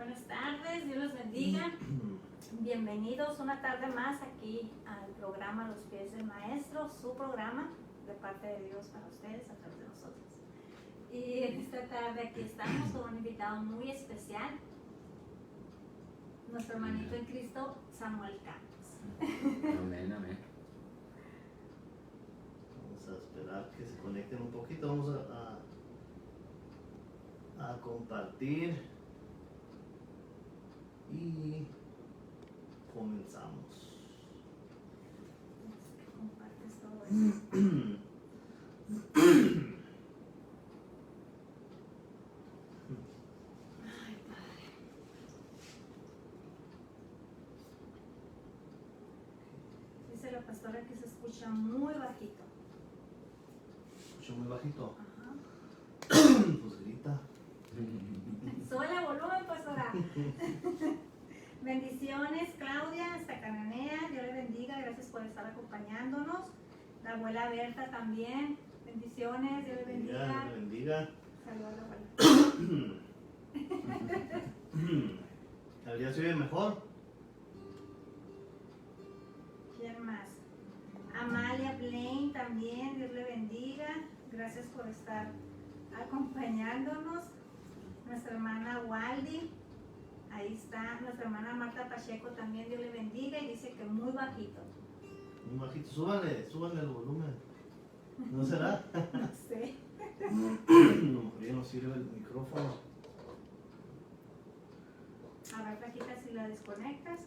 Buenas tardes, Dios los bendiga. Bienvenidos una tarde más aquí al programa Los Pies del Maestro, su programa de parte de Dios para ustedes a través de nosotros. Y en esta tarde aquí estamos con un invitado muy especial, nuestro hermanito en Cristo, Samuel Campos. Amén, amén. Vamos a esperar que se conecten un poquito. Vamos a compartir y comenzamos. Compartes todo eso. Ay, Padre. Dice la pastora que se escucha muy bajito. Escucho muy bajito. Ajá. Pues grita. Sube el volumen, pastora. Bendiciones, Claudia, hasta Cananea. Dios le bendiga. Gracias por estar acompañándonos. La abuela Berta también. Bendiciones, Dios le bendiga. Dios le bendiga. Saludos a la abuela. ¿Al día se oye mejor? ¿Quién más? Amalia Blaine también. Dios le bendiga. Gracias por estar acompañándonos. Nuestra hermana Waldi. Ahí está. Nuestra hermana Marta Pacheco también. Dios le bendiga. Y dice que muy bajito. Muy bajito. Súbanle el volumen. ¿No será? No sé. No, ya no sirve el micrófono. A ver, Paquita, si la desconectas.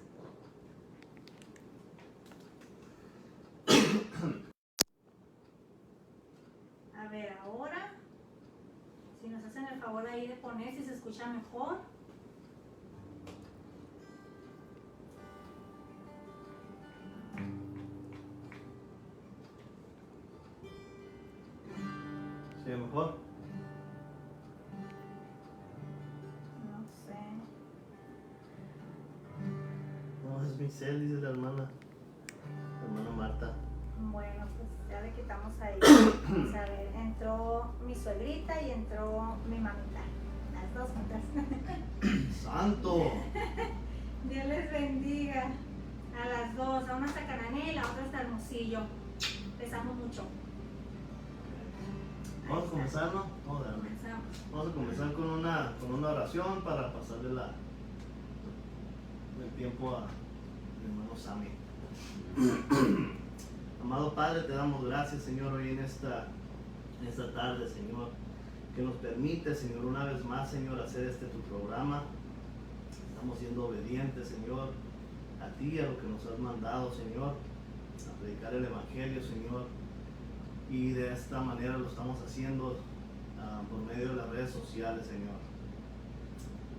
A ver, ahora, si nos hacen el favor ahí de poner si se escucha mejor. ¿Se oye mejor? No sé. No, es mi cel, dice la hermana Marta. Bueno, pues ya le quitamos ahí. Vamos a ver, entró mi suegrita y entró mi mamita. Las dos juntas. ¡Santo! Dios les bendiga a las dos. A una hasta Cananea y la otra hasta Hermosillo. Les amo mucho. Vamos a comenzar, ¿no? Comenzamos. Vamos a comenzar con una oración para pasarle el tiempo a mi hermano Sammy. Amado Padre, te damos gracias, Señor, hoy en esta tarde, Señor, que nos permite, Señor, una vez más, Señor, hacer tu programa. Estamos siendo obedientes, Señor, a ti, a lo que nos has mandado, Señor, a predicar el Evangelio, Señor. Y de esta manera lo estamos haciendo por medio de las redes sociales, Señor.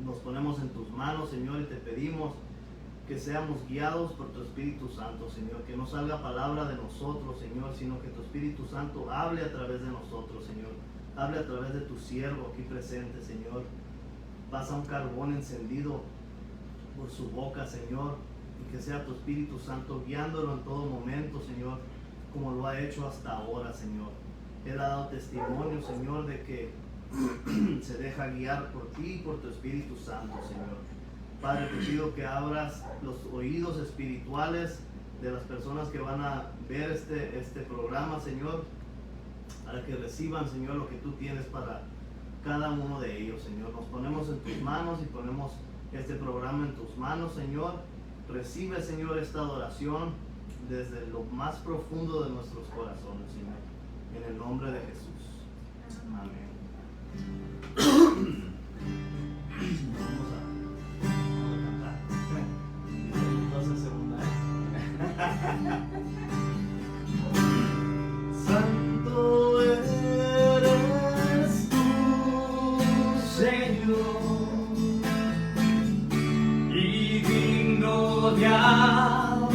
Nos ponemos en tus manos, Señor, y te pedimos que seamos guiados por tu Espíritu Santo, Señor. Que no salga palabra de nosotros, Señor, sino que tu Espíritu Santo hable a través de nosotros, Señor. Hable a través de tu siervo aquí presente, Señor. Pasa un carbón encendido por su boca, Señor. Y que sea tu Espíritu Santo guiándolo en todo momento, Señor, como lo ha hecho hasta ahora, Señor. Él ha dado testimonio, Señor, de que se deja guiar por ti y por tu Espíritu Santo, Señor. Padre, te pido que abras los oídos espirituales de las personas que van a ver este programa, Señor, para que reciban, Señor, lo que tú tienes para cada uno de ellos, Señor. Nos ponemos en tus manos y ponemos este programa en tus manos, Señor. Recibe, Señor, esta adoración desde lo más profundo de nuestros corazones, Señor, en el nombre de Jesús. Amén. Vamos a cantar. Entonces, segunda. Santo eres tú, Señor, y digno de adorar.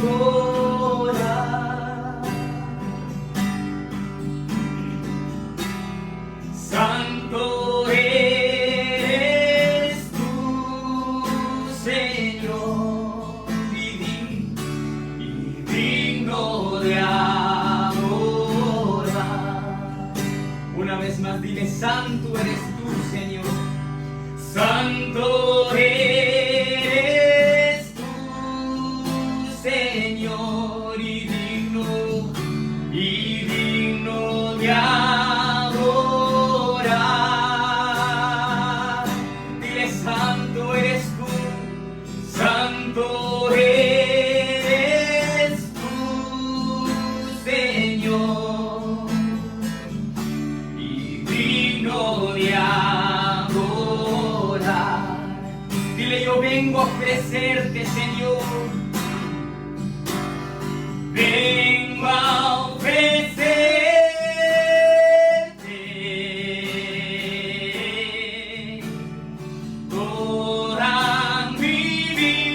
Santo eres tú, Señor, y digno de adorar. Una vez más dile, santo eres tú, Señor. Santo eres Señor, y digno de adorar. Dile, santo eres tú, santo eres tú, Señor, y digno de adorar. Dile, yo vengo a ofrecerte, Señor, vengo a ofrecerte toda mi vida.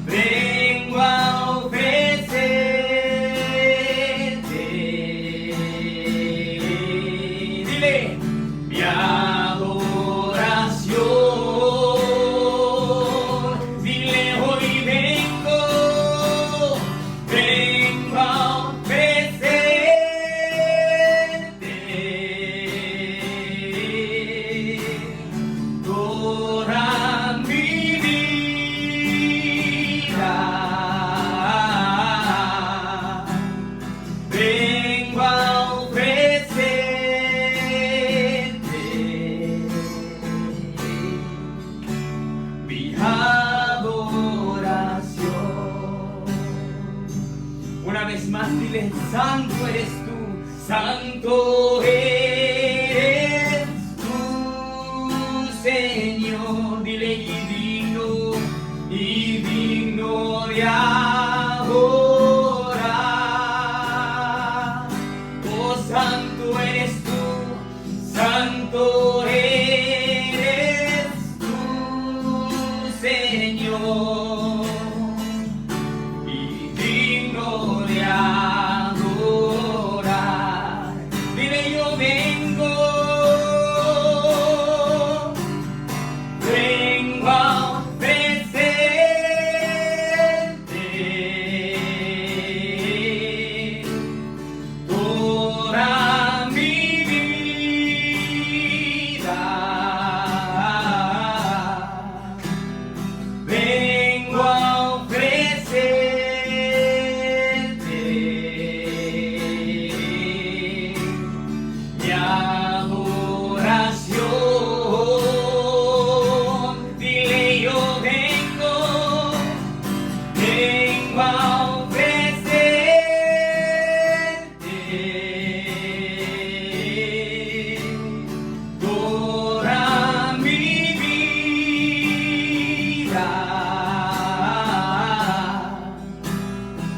Vengo a ofrecerte, dile, mi adoración. Dile, hoy vengo a ofrecerte toda mi vida. Vengo a ofrecerte mi adoración. Una vez más, dile, santo eres tú, santo eres tú, Señor. Dile, y digno de adorar. Oh, santo eres tú, santo eres tú, Señor, y digno de adorar. Dile, yo vengo a ofrecerte toda mi vida. Vengo a ofrecerte mi adoración. Dile, yo vengo a ofrecerte toda mi vida.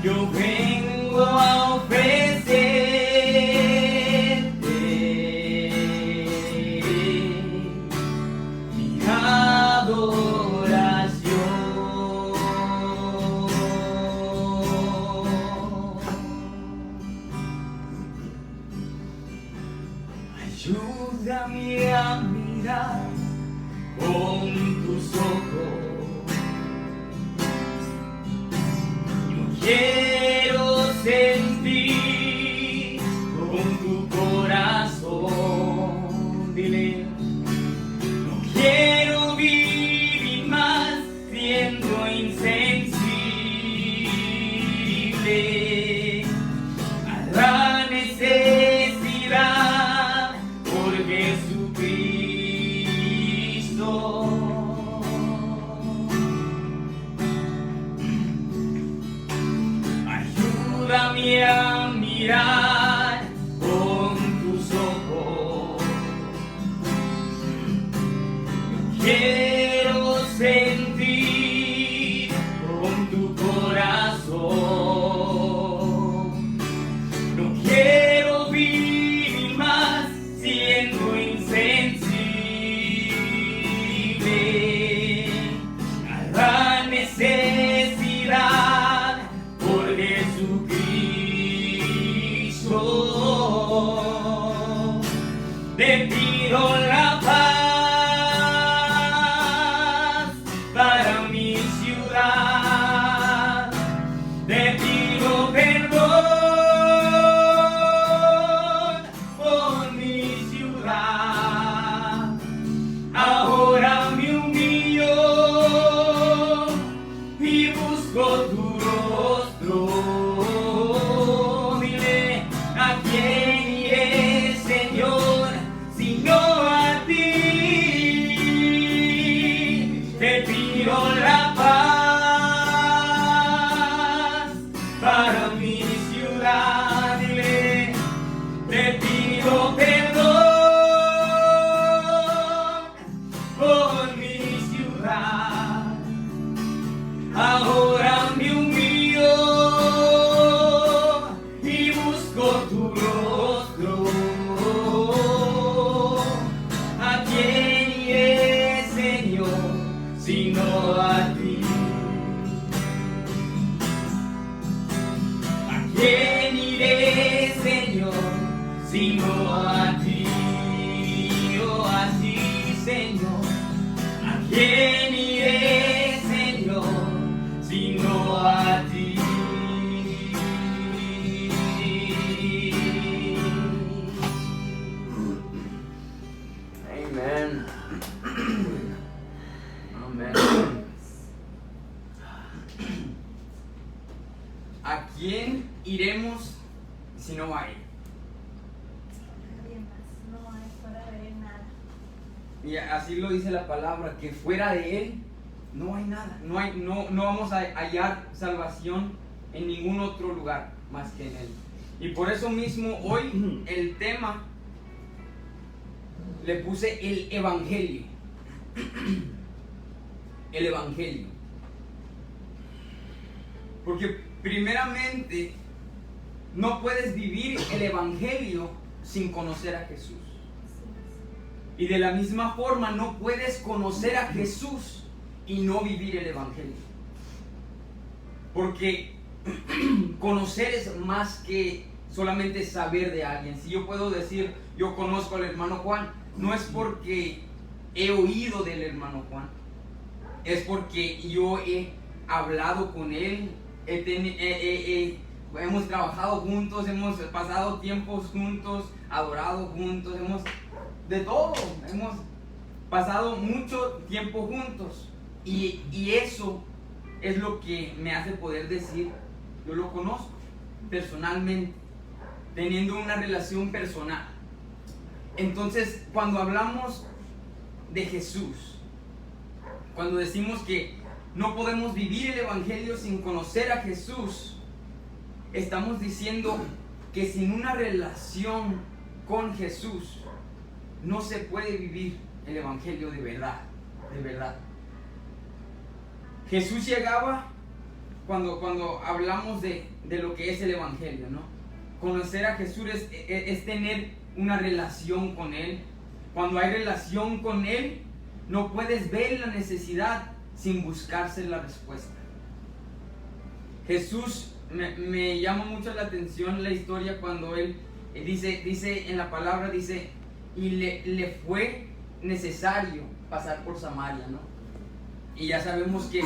Yo vengo a ofrecerte mi adoración. Ayúdame a mirar con tus ojos. Yo quiero sentir con tu corazón. Dile, no quiero vivir más siendo insensible a la necesidad por Jesucristo. Ayúdame a mirar con tus ojos. Quiero sentir con tu corazón. No quiero vivir más siendo insensible a la necesidad por Jesucristo. Te pido la paz para mi ciudad. Te pido perdón por mi ciudad. Ahora mi en mi ciudad. Ahora me humillo y busco tu rostro. ¿A quién iré, Señor, sino a ti? ¿A quién iré, Señor, sino a ti? Oh, a ti, Señor. ¿A quién iré, Señor, sino a ti? Amén. Amén. ¿A quién iremos si no a Él? Nadie más, no hay fuera de él nada. Y así lo dice la palabra, que fuera de Él no hay nada. No vamos a hallar salvación en ningún otro lugar más que en Él. Y por eso mismo hoy el tema le puse el Evangelio. El Evangelio. Porque primeramente no puedes vivir el Evangelio sin conocer a Jesús. Y de la misma forma no puedes conocer a Jesús y no vivir el Evangelio. Porque conocer es más que solamente saber de alguien. Si yo puedo decir, yo conozco al hermano Juan, no es porque he oído del hermano Juan, es porque yo he hablado con él, hemos trabajado juntos, hemos pasado tiempos juntos, adorado juntos, hemos pasado mucho tiempo juntos. Y eso es lo que me hace poder decir, yo lo conozco personalmente, teniendo una relación personal. Entonces, cuando hablamos de Jesús, cuando decimos que no podemos vivir el Evangelio sin conocer a Jesús, estamos diciendo que sin una relación con Jesús no se puede vivir el Evangelio de verdad, de verdad. Jesús llegaba cuando hablamos de lo que es el Evangelio, ¿no? Conocer a Jesús es tener una relación con Él. Cuando hay relación con Él, no puedes ver la necesidad sin buscarse la respuesta. Jesús, me llama mucho la atención la historia cuando Él dice en la palabra, dice, y le fue necesario pasar por Samaria, ¿no? Y ya sabemos que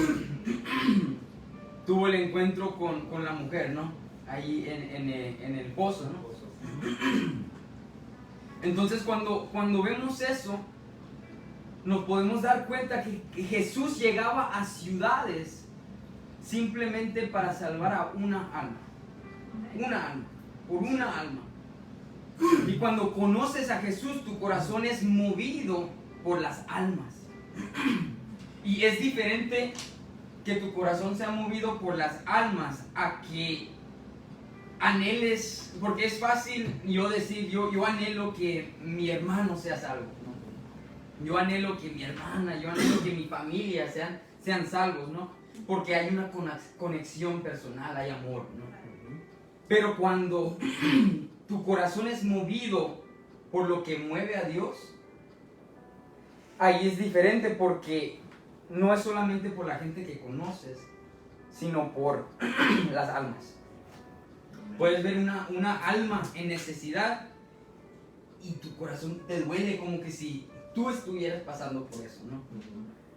tuvo el encuentro con la mujer, ¿no? Ahí en el pozo, ¿no? Entonces cuando vemos eso, nos podemos dar cuenta que Jesús llegaba a ciudades simplemente para salvar a una alma, por una alma. Y cuando conoces a Jesús, tu corazón es movido por las almas. Y es diferente que tu corazón sea movido por las almas a que anheles, porque es fácil yo decir, yo anhelo que mi hermano sea salvo, ¿no? Yo anhelo que mi hermana, yo anhelo que mi familia sean salvos, ¿no? Porque hay una conexión personal, hay amor, ¿no? Pero cuando tu corazón es movido por lo que mueve a Dios, ahí es diferente, porque no es solamente por la gente que conoces, sino por las almas. Puedes ver una alma en necesidad y tu corazón te duele como que si tú estuvieras pasando por eso, ¿no?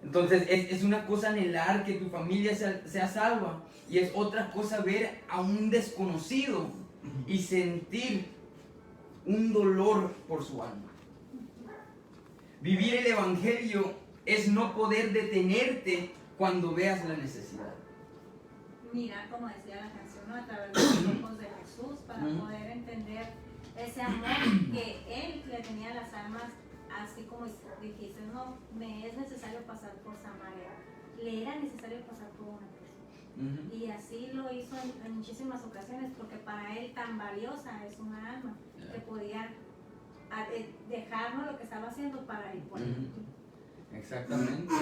Entonces es una cosa anhelar que tu familia sea salva, y es otra cosa ver a un desconocido y sentir un dolor por su alma. Vivir el Evangelio es no poder detenerte cuando veas la necesidad. Mirar, como decía la canción, ¿no? A través de los ojos de Jesús, para poder entender ese amor que Él le tenía a las almas, así como dijiste, no, me es necesario pasar por Samaria. Le era necesario pasar por una persona. Y así lo hizo en muchísimas ocasiones, porque para Él tan valiosa es una alma que podía dejarnos lo que estaba haciendo para ir por Él. Exactamente.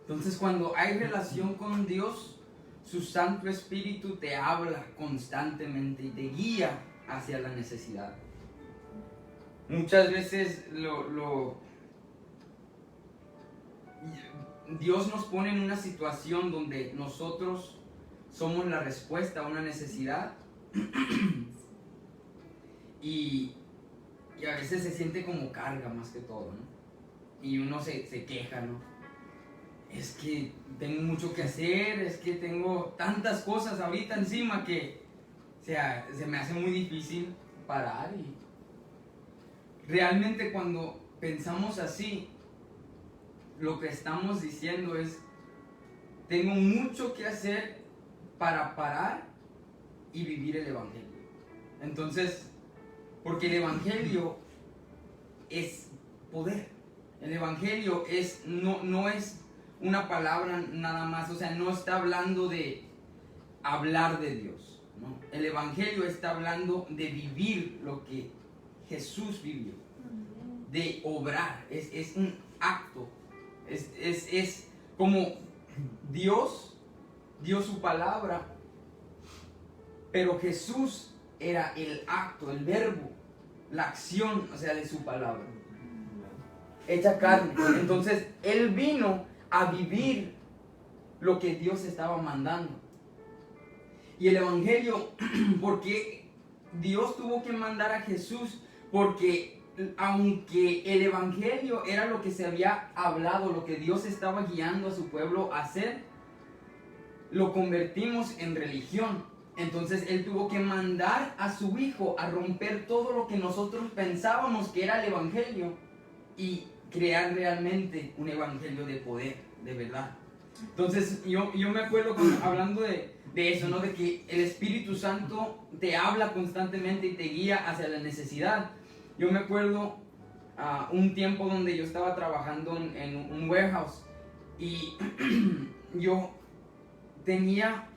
Entonces, cuando hay relación con Dios, su Santo Espíritu te habla constantemente y te guía hacia la necesidad. Muchas veces Dios nos pone en una situación donde nosotros somos la respuesta a una necesidad y a veces se siente como carga más que todo, ¿no? Y uno se queja, ¿no? Es que tengo mucho que hacer, es que tengo tantas cosas ahorita encima que, o sea, se me hace muy difícil parar. Y realmente cuando pensamos así, lo que estamos diciendo es, tengo mucho que hacer para parar y vivir el Evangelio. Entonces, porque el Evangelio es poder. El Evangelio no es una palabra nada más, o sea, no está hablando de hablar de Dios, ¿no? El Evangelio está hablando de vivir lo que Jesús vivió, de obrar, es un acto, es como Dios dio su palabra, pero Jesús era el acto, el verbo, la acción, o sea, de su palabra, hecha carne. Entonces, Él vino a vivir lo que Dios estaba mandando. Y el Evangelio, porque Dios tuvo que mandar a Jesús, porque aunque el Evangelio era lo que se había hablado, lo que Dios estaba guiando a su pueblo a hacer, lo convertimos en religión. Entonces Él tuvo que mandar a su Hijo a romper todo lo que nosotros pensábamos que era el Evangelio y crear realmente un Evangelio de poder, de verdad. Entonces yo me acuerdo hablando de eso, ¿no? De que el Espíritu Santo te habla constantemente y te guía hacia la necesidad. Yo me acuerdo un tiempo donde yo estaba trabajando en un warehouse y yo tenía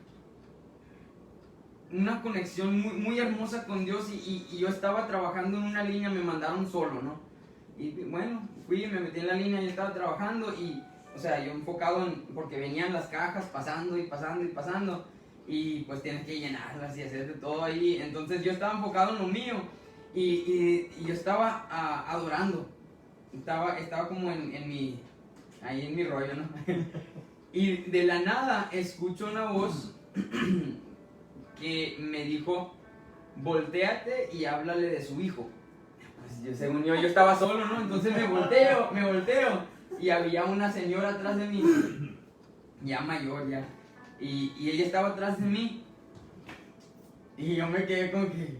una conexión muy, muy hermosa con Dios y yo estaba trabajando en una línea, me mandaron solo, ¿no? Y bueno, fui, me metí en la línea y estaba trabajando y, o sea, yo enfocado en, porque venían las cajas pasando y pasando y pasando y pues tienes que llenarlas y hacer de todo ahí. Entonces yo estaba enfocado en lo mío y yo estaba adorando, estaba como ahí en mi rollo, ¿no? Y de la nada escucho una voz que me dijo, voltéate y háblale de su hijo. Pues según yo estaba solo, ¿no? Entonces me volteo y había una señora atrás de mí, ya mayor ya, y ella estaba atrás de mí y yo me quedé como que,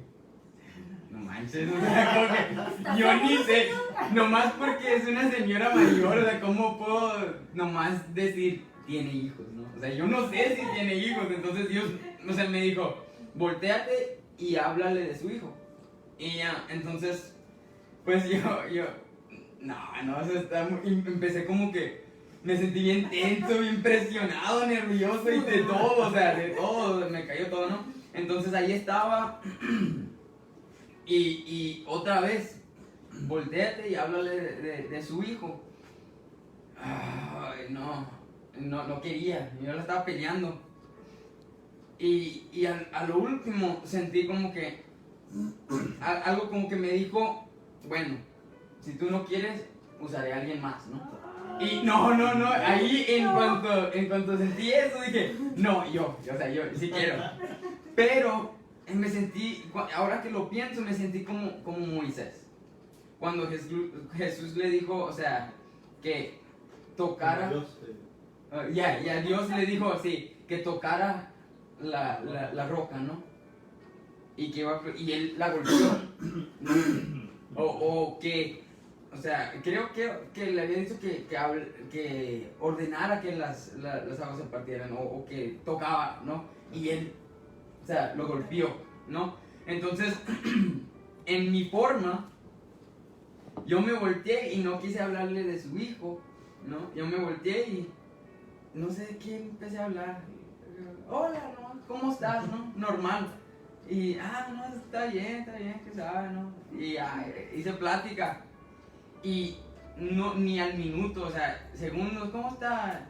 no manches, o sea, como que yo ni sé, nomás porque es una señora mayor, o sea, ¿cómo puedo nomás decir tiene hijos, no? O sea, yo no sé si tiene hijos. Entonces Dios, o sea, me dijo, voltéate y háblale de su hijo. Y ya, entonces, pues yo, no, o sea, empecé como que me sentí bien tenso, bien presionado, nervioso y de todo, o sea, de todo, me cayó todo, ¿no? Entonces ahí estaba y otra vez, voltéate y háblale de su hijo. Ay, no quería, yo la estaba peleando. Y a lo último sentí como que algo como que me dijo, bueno, si tú no quieres, usaré a alguien más, ¿no? Y no, ahí en cuanto sentí eso dije, no, yo sí quiero. Pero me sentí, ahora que lo pienso, me sentí como Moisés. Cuando Jesús le dijo, o sea, que tocara, Dios le dijo así, que tocara la roca, ¿no? Y él la golpeó, ¿no? O sea, creo que le había dicho que ordenara que las aguas se partieran, o que tocaba, ¿no? Y él, o sea, lo golpeó, ¿no? Entonces, en mi forma, yo me volteé y no quise hablarle de su hijo, ¿no? Yo me volteé y no sé de qué empecé a hablar. Hola, ¿no? ¿Cómo estás, no? Normal. Y, no, está bien, que sabe, ¿no? Y hice plática. Y no, ni al minuto, o sea, segundos, ¿cómo está?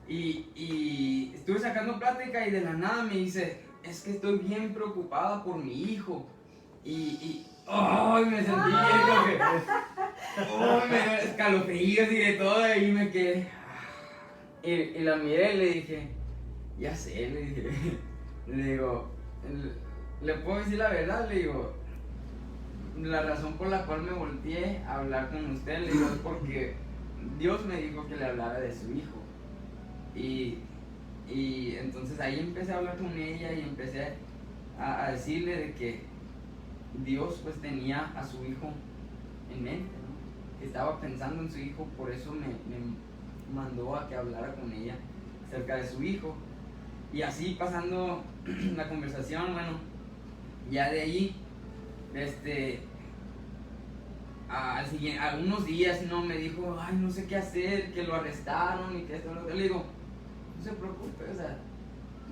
Y estuve sacando plática y de la nada me dice, es que estoy bien preocupada por mi hijo. ¡ay! Me sentí como que, me dio escalofríos y de todo, y me quedé. Y la miré y le dije, ya sé, le dije, le digo, ¿le puedo decir la verdad? Le digo, la razón por la cual me volteé a hablar con usted, le digo, es porque Dios me dijo que le hablara de su hijo. Y entonces ahí empecé a hablar con ella y empecé a decirle de que Dios pues tenía a su hijo en mente, ¿no? Que estaba pensando en su hijo, por eso me mandó a que hablara con ella acerca de su hijo. Y así pasando la conversación, bueno, ya de ahí, a unos días, ¿no? Me dijo, ay, no sé qué hacer, que lo arrestaron y que esto, le digo, no se preocupe, o sea,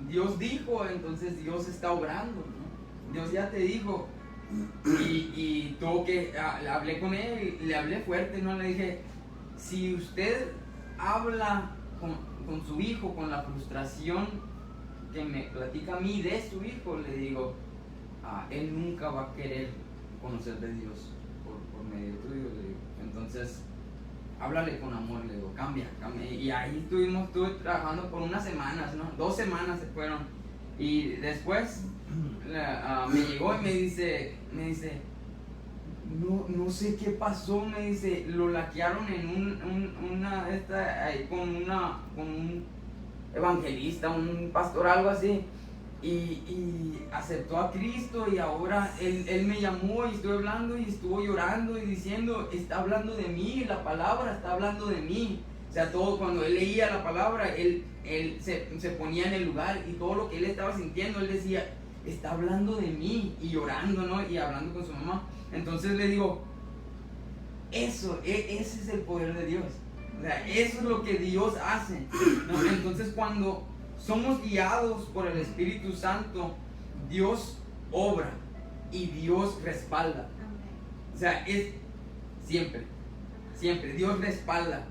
Dios dijo, entonces Dios está obrando, ¿no? Dios ya te dijo. Y tuvo que, hablé con él, le hablé fuerte, ¿no? Le dije, si usted habla con su hijo, con la frustración que me platica a mí de su hijo, le digo, él nunca va a querer conocer de Dios por medio tuyo, le digo. Entonces, háblale con amor, le digo, cambia. Y ahí estuve trabajando por unas semanas, ¿no? 2 semanas se fueron. Y después me llegó y me dice, no sé qué pasó, me dice, lo laquearon en con un evangelista, un pastor, algo así, y aceptó a Cristo, y ahora él me llamó y estuve hablando y estuvo llorando y diciendo, está hablando de mí, la palabra está hablando de mí. O sea, todo, cuando él leía la palabra, él se ponía en el lugar, y todo lo que él estaba sintiendo, él decía, está hablando de mí, y llorando, ¿no? Y hablando con su mamá. Entonces le digo, ese es el poder de Dios. O sea, eso es lo que Dios hace, ¿no? Entonces, cuando somos guiados por el Espíritu Santo, Dios obra y Dios respalda. O sea, es siempre, Dios respalda.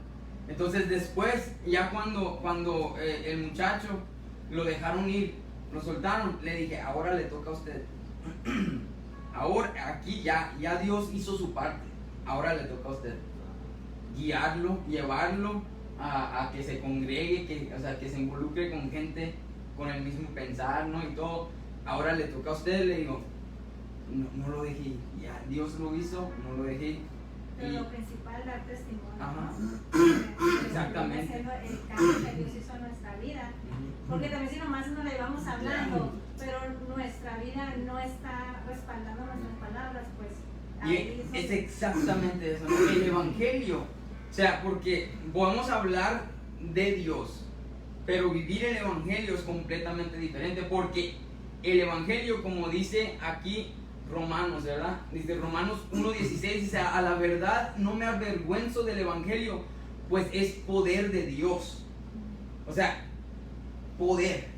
Entonces después, ya cuando el muchacho lo dejaron ir, lo soltaron, le dije, ahora le toca a usted. Ahora, aquí ya Dios hizo su parte, ahora le toca a usted. Guiarlo, llevarlo a que se congregue, que se involucre con gente con el mismo pensar, ¿no? Y todo. Ahora le toca a usted, le digo, no lo dejé, ya Dios lo hizo, no lo dejé. Pero lo principal, dar testimonio. Ajá. ¿No? Exactamente. El cambio que Dios hizo en nuestra vida. Porque también si nomás nos la íbamos hablando, pero nuestra vida no está respaldando nuestras palabras, pues. Y es exactamente eso, ¿no? El Evangelio. O sea, porque podemos hablar de Dios, pero vivir el Evangelio es completamente diferente, porque el Evangelio, como dice aquí Romanos, ¿verdad? Dice Romanos 1:16, dice, a la verdad no me avergüenzo del Evangelio, pues es poder de Dios. O sea, poder.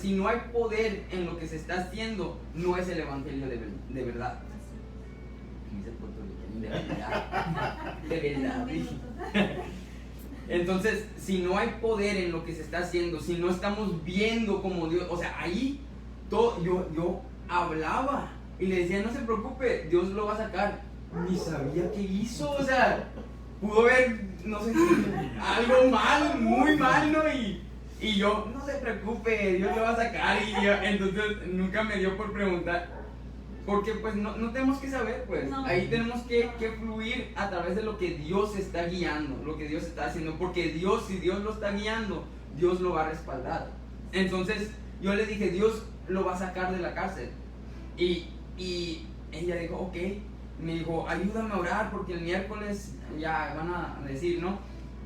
Si no hay poder en lo que se está haciendo, no es el Evangelio de verdad. De verdad. Entonces, si no hay poder en lo que se está haciendo, si no estamos viendo como Dios, o sea, ahí todo, yo hablaba y le decía, no se preocupe, Dios lo va a sacar. Ni sabía qué hizo, o sea, pudo ver, no sé, algo mal, muy mal, ¿no? Y yo, no se preocupe, Dios lo va a sacar. Y yo, entonces nunca me dio por preguntar, porque pues no tenemos que saber, pues. No. Ahí tenemos que fluir a través de lo que Dios está guiando, lo que Dios está haciendo, porque Dios, si Dios lo está guiando, Dios lo va a respaldar. Entonces yo le dije, Dios lo va a sacar de la cárcel. Y ella dijo, ok. Me dijo, ayúdame a orar porque el miércoles ya van a decir, ¿no?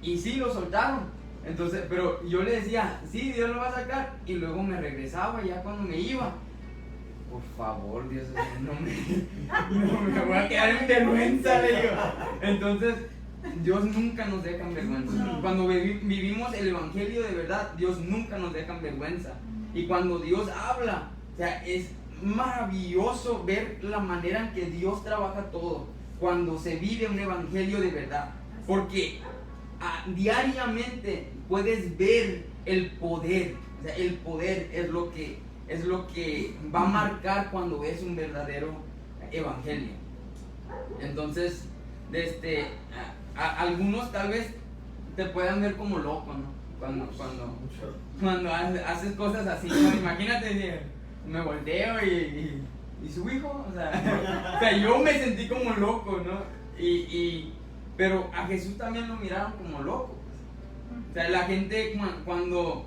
Y sí, lo soltaron. Entonces, pero yo le decía, sí, Dios lo va a sacar. Y luego me regresaba ya cuando me iba. Por favor, Dios, no me voy a quedar en vergüenza, le digo. Entonces, Dios nunca nos deja en vergüenza. No. Cuando vivimos el Evangelio de verdad, Dios nunca nos deja en vergüenza. Y cuando Dios habla, o sea, es maravilloso ver la manera en que Dios trabaja todo cuando se vive un evangelio de verdad. Porque diariamente puedes ver el poder. O sea, el poder es lo que va a marcar cuando ves un verdadero evangelio. Entonces, algunos tal vez te puedan ver como loco, ¿no? Cuando haces cosas así, ¿no? Imagínate, me volteo y su hijo, o sea, yo me sentí como loco, ¿no? Pero a Jesús también lo miraron como loco. O sea, la gente cuando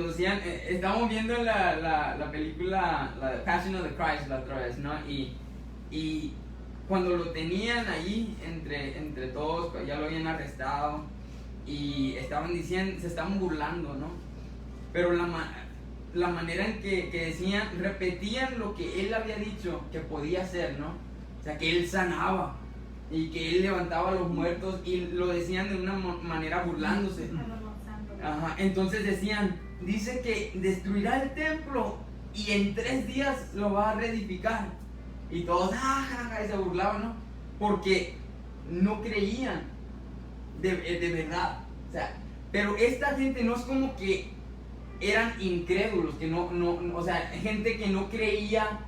decían, estábamos viendo la película, la Passion of the Christ la otra vez, ¿no? Y cuando lo tenían ahí entre todos, ya lo habían arrestado y estaban diciendo, se estaban burlando, ¿no? Pero la manera en que decían, repetían lo que él había dicho que podía hacer, ¿no? O sea, que él sanaba y que él levantaba a los muertos, y lo decían de una manera burlándose. Ajá, entonces dice que destruirá el templo y en 3 días lo va a reedificar. Y todos y se burlaban, ¿no? Porque no creían de verdad. O sea, pero esta gente no es como que eran incrédulos, que o sea, gente que no creía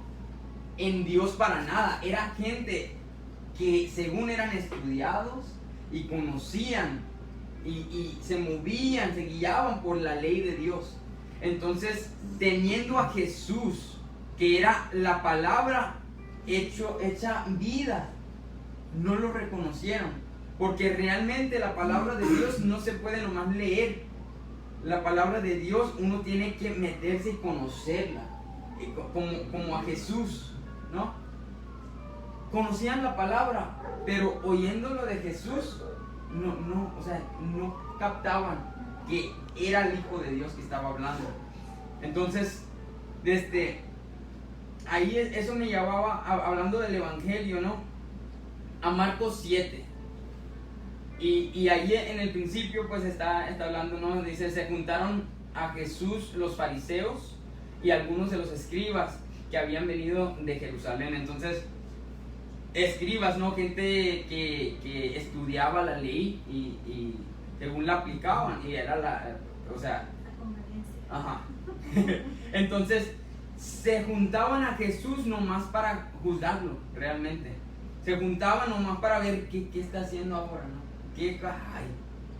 en Dios para nada. Era gente que según eran estudiados y conocían y se movían, se guiaban por la ley de Dios. Entonces, teniendo a Jesús, que era la palabra hecha vida, no lo reconocieron, porque realmente la palabra de Dios no se puede nomás leer. La palabra de Dios uno tiene que meterse y conocerla, como a Jesús, ¿no? Conocían la palabra, pero oyéndolo de Jesús, o sea, no captaban que era el Hijo de Dios que estaba hablando. Entonces, ahí eso me llevaba, hablando del Evangelio, ¿no? A Marcos 7. Y ahí en el principio pues está hablando, ¿no? Dice, se juntaron a Jesús los fariseos y algunos de los escribas que habían venido de Jerusalén. Entonces, escribas, ¿no? Gente que estudiaba la ley y según la aplicaban, y era o sea, ajá. Entonces, se juntaban a Jesús nomás para juzgarlo, realmente. Se juntaban nomás para ver qué está haciendo ahora, ¿no?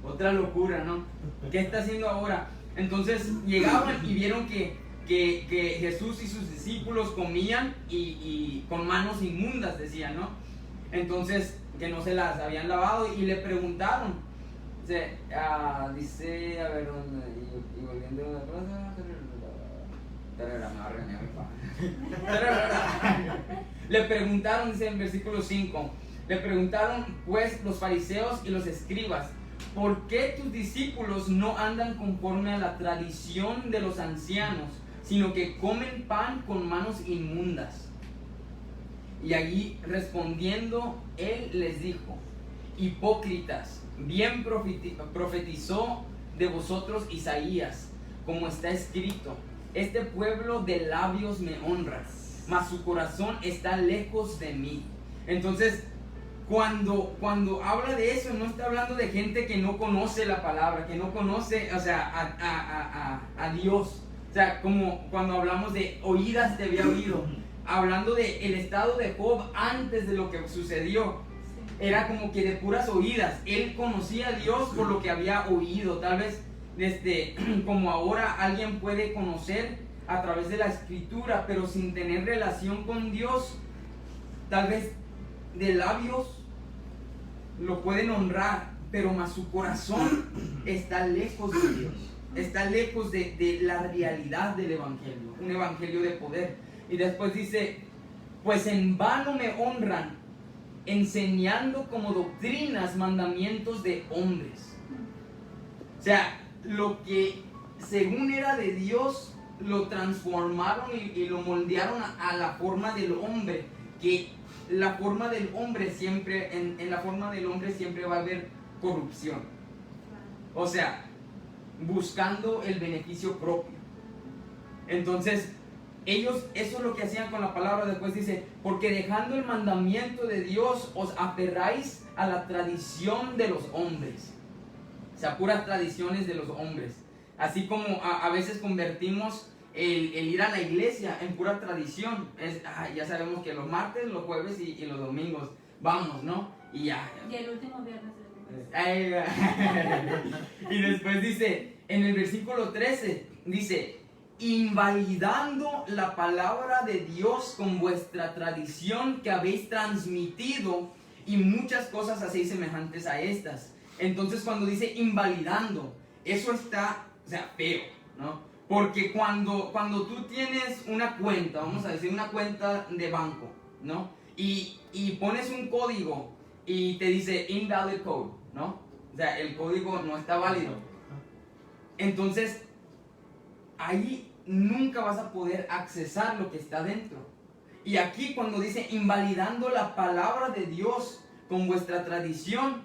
Otra locura, ¿no? ¿Qué está haciendo ahora? Entonces llegaban y vieron que Jesús y sus discípulos comían y con manos inmundas, decían, ¿no? Entonces, que no se las habían lavado, y le preguntaron. Dice, a ver, y volviendo a la plaza, me va a regañar mi padre. Le preguntaron, dice en versículo 5, le preguntaron pues los fariseos y los escribas, ¿por qué tus discípulos no andan conforme a la tradición de los ancianos, sino que comen pan con manos inmundas? Y allí respondiendo él les dijo, hipócritas, bien profetizó de vosotros Isaías, como está escrito, este pueblo de labios me honra, mas su corazón está lejos de mí. Entonces, cuando habla de eso, no está hablando de gente que no conoce la palabra, que no conoce, o sea, a Dios. O sea, como cuando hablamos de oídas te había oído, hablando de el estado de Job antes de lo que sucedió. Era como que de puras oídas. Él conocía a Dios por lo que había oído. Tal vez como ahora alguien puede conocer a través de la escritura, pero sin tener relación con Dios. Tal vez de labios lo pueden honrar, pero más su corazón está lejos de Dios, está lejos de la realidad del evangelio, un evangelio de poder. Y después dice, pues en vano me honran, enseñando como doctrinas mandamientos de hombres. O sea, lo que según era de Dios lo transformaron y lo moldearon a la forma del hombre, que la forma del hombre siempre, en la forma del hombre siempre va a haber corrupción. O sea, buscando el beneficio propio. Entonces, ellos, eso es lo que hacían con la palabra. Después dice, porque dejando el mandamiento de Dios, os aferráis a la tradición de los hombres. O sea, puras tradiciones de los hombres. Así como a veces convertimos el ir a la iglesia en pura tradición. Ya sabemos que los martes, los jueves y los domingos vamos, ¿no? Y ya. Y el último viernes del mes. Y después dice, en el versículo 13, dice, invalidando la palabra de Dios con vuestra tradición que habéis transmitido, y muchas cosas hacéis semejantes a estas. Entonces cuando dice invalidando, eso está, o sea, feo, ¿no? Porque cuando tú tienes una cuenta, vamos a decir una cuenta de banco, ¿no? Y pones un código y te dice invalid code, ¿no? O sea, el código no está válido. Entonces, ahí nunca vas a poder accesar lo que está dentro. Y aquí cuando dice invalidando la palabra de Dios con vuestra tradición,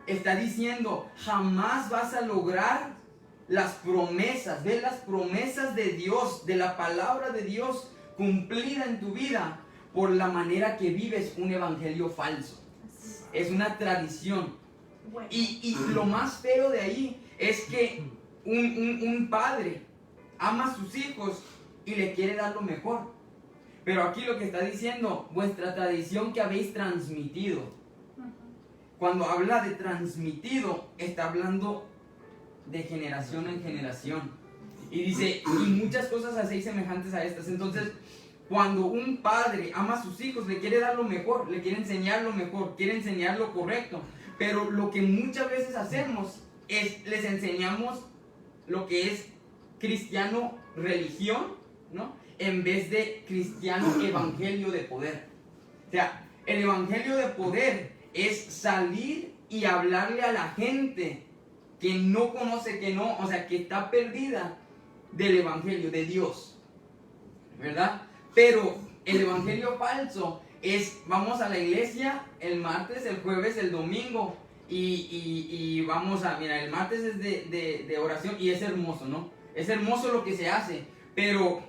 está diciendo jamás vas a lograr las promesas, ver las promesas de Dios, de la palabra de Dios cumplida en tu vida por la manera que vives un evangelio falso. Es una tradición. Bueno. Y lo más feo de ahí es que un padre ama a sus hijos y le quiere dar lo mejor. Pero aquí lo que está diciendo, vuestra tradición que habéis transmitido. Cuando habla de transmitido, está hablando de generación en generación. Y dice, y muchas cosas hacéis semejantes a estas. Entonces, cuando un padre ama a sus hijos, le quiere dar lo mejor, le quiere enseñar lo mejor, quiere enseñar lo correcto. Pero lo que muchas veces hacemos es, les enseñamos lo que es cristiano religión, ¿no? En vez de cristiano evangelio de poder. O sea, el evangelio de poder es salir y hablarle a la gente que no conoce, o sea, que está perdida del evangelio de Dios, ¿verdad? Pero el evangelio falso es, vamos a la iglesia el martes, el jueves, el domingo, y vamos a, mira, el martes es de oración y es hermoso, ¿no? Es hermoso lo que se hace, pero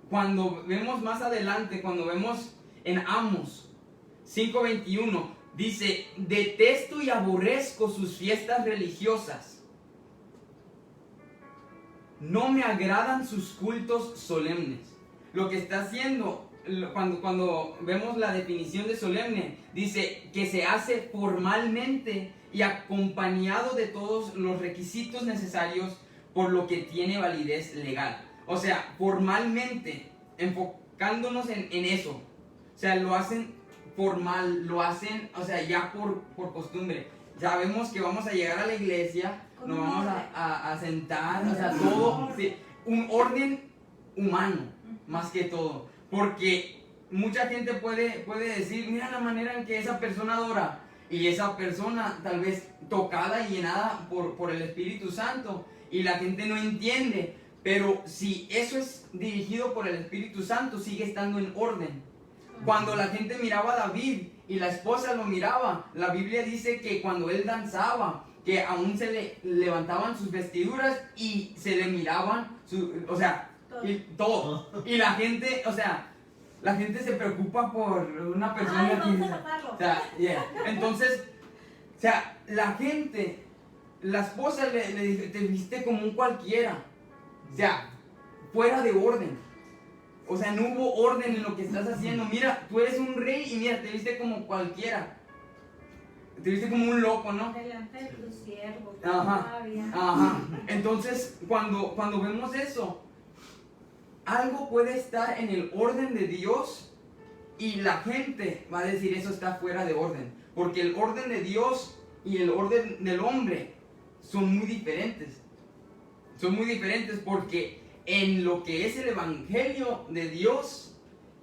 cuando vemos más adelante, cuando vemos en Amos 5:21, dice, detesto y aborrezco sus fiestas religiosas. No me agradan sus cultos solemnes. Lo que está haciendo, cuando vemos la definición de solemne, dice que se hace formalmente y acompañado de todos los requisitos necesarios por lo que tiene validez legal. O sea, formalmente, enfocándonos en eso. O sea, lo hacen formal, lo hacen, o sea, ya por costumbre. Sabemos que vamos a llegar a la iglesia, nos vamos a sentar, o sea, todo, sí, un orden humano, más que todo. Porque mucha gente puede decir, mira la manera en que esa persona adora, y esa persona tal vez tocada y llenada por el Espíritu Santo, y la gente no entiende. Pero si eso es dirigido por el Espíritu Santo, sigue estando en orden. Cuando la gente miraba a David y la esposa lo miraba, la Biblia dice que cuando él danzaba, que aún se le levantaban sus vestiduras y se le miraban, o sea, todo. Y la gente, o sea, la gente se preocupa por una persona. Ay, vamos a taparlo. O sea, yeah. Entonces, o sea, la gente, la esposa le dice, te viste como un cualquiera. O sea, fuera de orden. O sea, no hubo orden en lo que estás haciendo. Mira, tú eres un rey y mira, te viste como cualquiera. Te viste como un loco, ¿no? Delante de tus siervos. Ajá. Entonces, cuando vemos eso, algo puede estar en el orden de Dios y la gente va a decir eso está fuera de orden. Porque el orden de Dios y el orden del hombre son muy diferentes. Son muy diferentes porque en lo que es el evangelio de Dios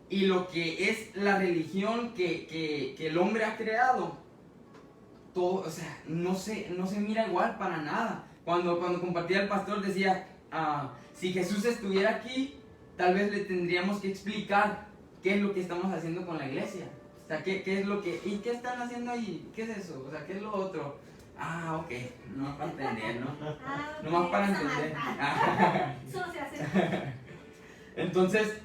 y lo que es la religión que el hombre ha creado, todo, o sea, no se mira igual para nada. Cuando compartía el pastor decía, si Jesús estuviera aquí, tal vez le tendríamos que explicar qué es lo que estamos haciendo con la iglesia. O sea, qué es lo que, ¿y qué están haciendo ahí? ¿Qué es eso? O sea, ¿qué es lo otro? Ok, no para entender, ¿no? No más para entender. Eso no se hace. Entonces,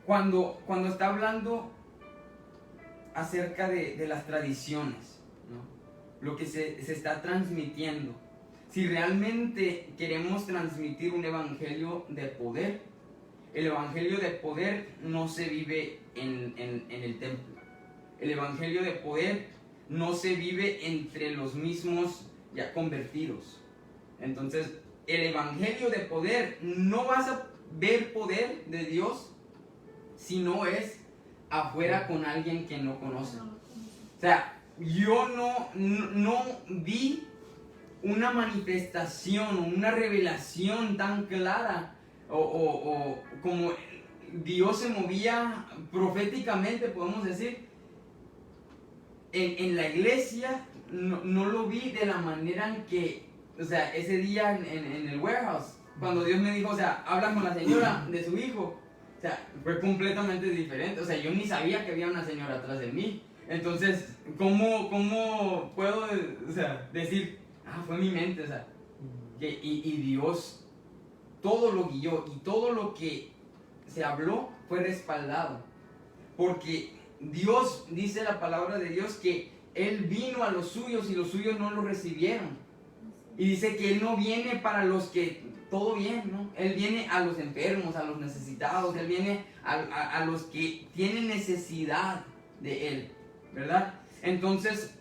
cuando está hablando acerca de las tradiciones, ¿no? Lo que se está transmitiendo. Si realmente queremos transmitir un evangelio de poder, el evangelio de poder no se vive en el templo. El evangelio de poder no se vive entre los mismos ya convertidos. Entonces, el evangelio de poder, no vas a ver poder de Dios si no es afuera con alguien que no conoce. O sea, yo no vi una manifestación o una revelación tan clara o como Dios se movía proféticamente, podemos decir, en la iglesia. No lo vi de la manera en que, o sea, ese día en el warehouse, cuando Dios me dijo, o sea, habla con la señora de su hijo. O sea, fue completamente diferente. O sea, yo ni sabía que había una señora atrás de mí. Entonces, ¿cómo puedo, o sea, decir, fue mi mente? O sea, y Dios todo lo guió y todo lo que se habló fue respaldado. Porque Dios, dice la palabra de Dios, que Él vino a los suyos y los suyos no lo recibieron. Y dice que Él no viene para los que todo bien, ¿no? Él viene a los enfermos, a los necesitados, Él viene a los que tienen necesidad de Él, ¿verdad? Entonces,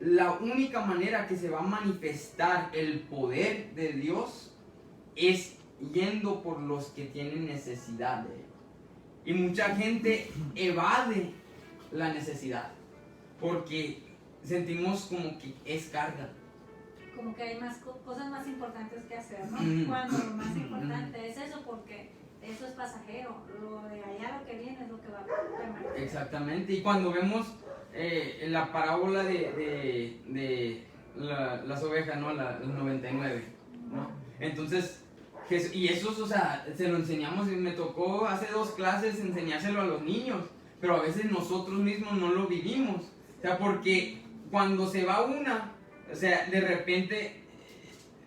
la única manera que se va a manifestar el poder de Dios es yendo por los que tienen necesidad de Él. Y mucha gente evade la necesidad porque sentimos como que es carga. Como que hay más cosas más importantes que hacer, ¿no? Cuando lo más importante es eso, porque eso es pasajero. Lo de allá, lo que viene, es lo que va a permanecer. Exactamente. Y cuando vemos la parábola de las ovejas, ¿no? Las 99, ¿no? Entonces, y eso, o sea, se lo enseñamos, y me tocó hace 2 clases enseñárselo a los niños, pero a veces nosotros mismos no lo vivimos. O sea, porque cuando se va una, o sea, de repente,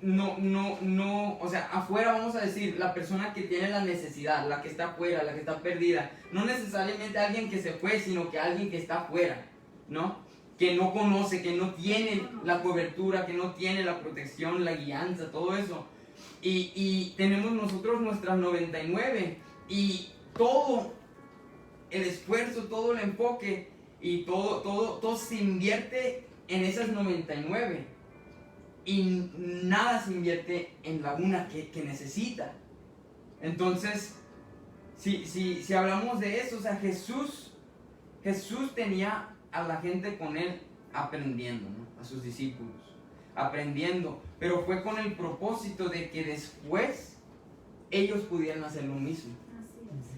o sea, afuera vamos a decir, la persona que tiene la necesidad, la que está afuera, la que está perdida, no necesariamente alguien que se fue, sino que alguien que está afuera, ¿no? Que no conoce, que no tiene la cobertura, que no tiene la protección, la guianza, todo eso. Y tenemos nosotros nuestras 99 y todo el esfuerzo, todo el enfoque y todo se invierte en esas 99 y nada se invierte en la una que necesita. Entonces, si hablamos de eso, o sea, Jesús tenía a la gente con Él aprendiendo, ¿no? A sus discípulos aprendiendo, pero fue con el propósito de que después ellos pudieran hacer lo mismo.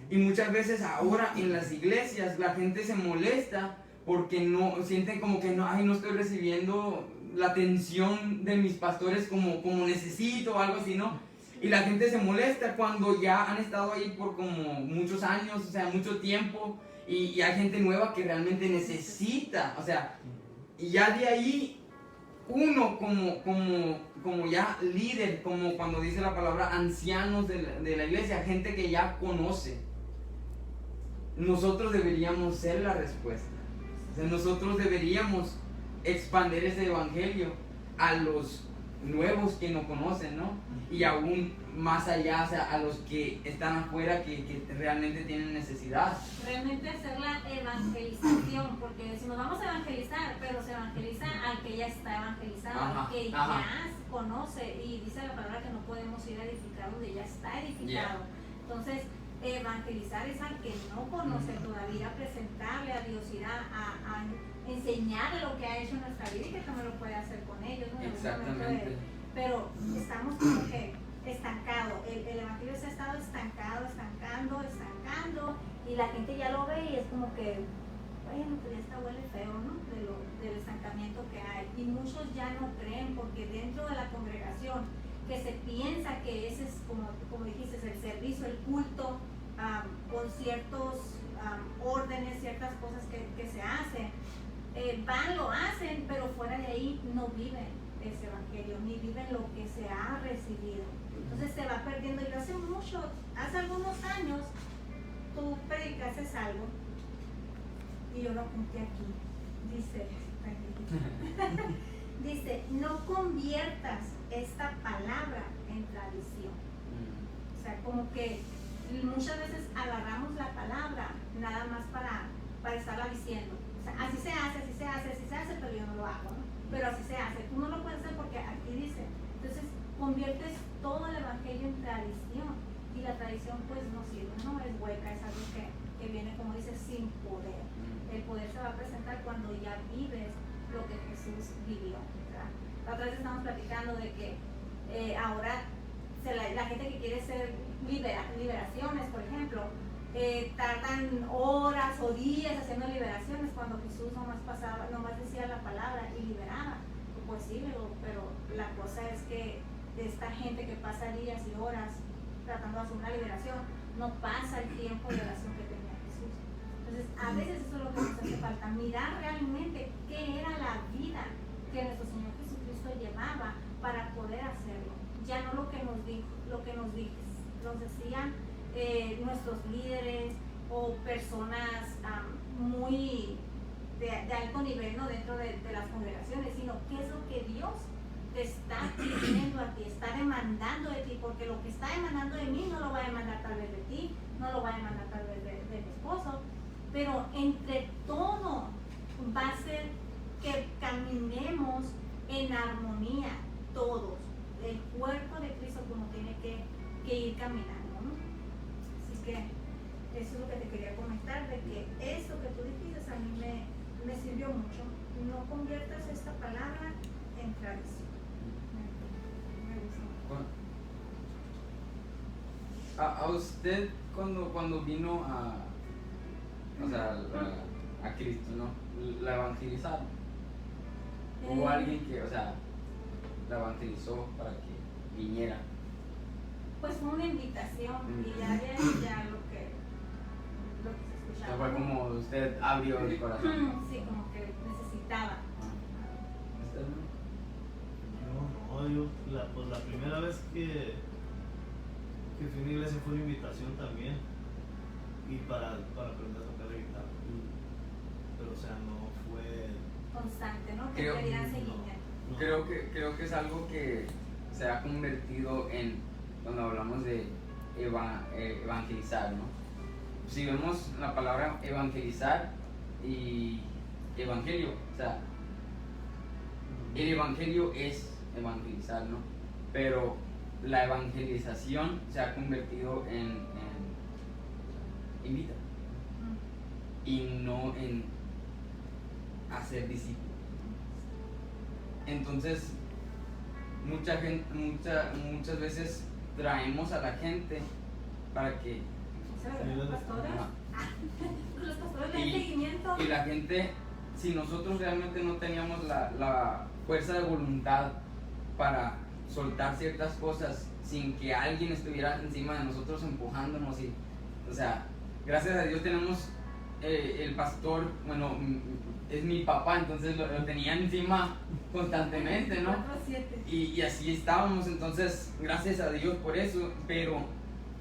Y muchas veces ahora en las iglesias la gente se molesta porque no sienten como que no estoy recibiendo la atención de mis pastores como necesito o algo así, ¿no? Y la gente se molesta cuando ya han estado ahí por como muchos años, o sea, mucho tiempo, y hay gente nueva que realmente necesita, o sea, y ya de ahí uno como ya líder, como cuando dice la palabra ancianos de la iglesia, gente que ya conoce, nosotros deberíamos ser la respuesta. O sea, nosotros deberíamos expandir ese evangelio a los nuevos que no conocen, ¿no? Y aún más allá, o sea, a los que están afuera que realmente tienen necesidad. Realmente hacer la evangelización, porque decimos vamos a evangelizar, pero se evangeliza al que ya está evangelizado, al que ya conoce, y dice la palabra que no podemos ir a edificar donde ya está edificado. Entonces, evangelizar es al que no conoce todavía, presentarle a Dios, ir a enseñarle lo que ha hecho en nuestra vida y que también lo puede hacer con ellos, ¿no? Exactamente. Pero estamos como que estancado, el evangelio se ha estado estancando, y la gente ya lo ve y es como que, bueno, pues ya está, huele feo, ¿no? Del estancamiento que hay, y muchos ya no creen, porque dentro de la congregación que se piensa que ese es, como dijiste, el servicio, el culto, con ciertos órdenes, ciertas cosas que se hacen, lo hacen, pero fuera de ahí no viven ese evangelio, ni viven lo que se ha recibido. Entonces se va perdiendo. Y hace algunos años, tú predicaste algo, y yo lo apunté aquí. Dice, no conviertas esta palabra en tradición. O sea, como que muchas veces agarramos la palabra nada más para estarla diciendo. O sea, así se hace, pero yo no lo hago, ¿no? Pero así se hace. Tú no lo puedes hacer porque aquí dice. Entonces, conviertes todo el evangelio en tradición. Y la tradición, pues, no sirve, no es hueca, es algo que viene, como dice, sin poder. El poder se va a presentar cuando ya vives lo que Jesús vivió, ¿verdad? La otra vez estamos platicando de que ahora la gente que quiere ser liberaciones, por ejemplo, tardan horas o días haciendo liberaciones cuando Jesús nomás decía la palabra y liberaba. Pues sí, pero la cosa es que esta gente que pasa días y horas tratando de hacer una liberación, no pasa el tiempo de oración que tenía Jesús. Entonces, a veces eso es lo que nos hace falta, mirar realmente qué era la vida que nuestro Señor Jesucristo llevaba para poder hacerlo. Ya no lo que nos decían nuestros líderes o personas muy de alto nivel, ¿no? Dentro de las congregaciones, sino qué es lo que Dios te está pidiendo a ti, está demandando de ti, porque lo que está demandando de mí no lo va a demandar tal vez de ti, no lo va a demandar tal vez de mi esposo, pero entre todo va a ser que caminemos en armonía todos, el cuerpo de Cristo como tiene que ir caminando, ¿no? Así que eso es lo que te quería comentar, de que eso que tú dijiste a mí me sirvió mucho. No conviertas esta palabra en tradición. A usted cuando vino a Cristo, ¿no? La evangelizaron. Hubo alguien que, la evangelizó para que viniera. Pues fue una invitación y ya lo que se escuchaba. Fue como usted abrió el corazón. Sí, como que necesitaba. Yo la primera vez que fui a una iglesia fue una invitación también, y para aprender a tocar la guitarra, pero no fue constante, ¿no? Que querían seguirme. Creo que es algo que se ha convertido en, cuando hablamos de evangelizar, ¿no? Si vemos la palabra evangelizar y evangelio, el evangelio es evangelizar, ¿no? Pero la evangelización se ha convertido en invita y no en hacer discípulos. Entonces, muchas veces traemos a la gente para que ¿Los pastores? Los pastores de seguimiento. Y la gente, si nosotros realmente no teníamos la fuerza de voluntad para soltar ciertas cosas sin que alguien estuviera encima de nosotros empujándonos, gracias a Dios tenemos el pastor, es mi papá, entonces lo tenía encima constantemente, ¿no? 4/7. Y así estábamos, entonces gracias a Dios por eso. Pero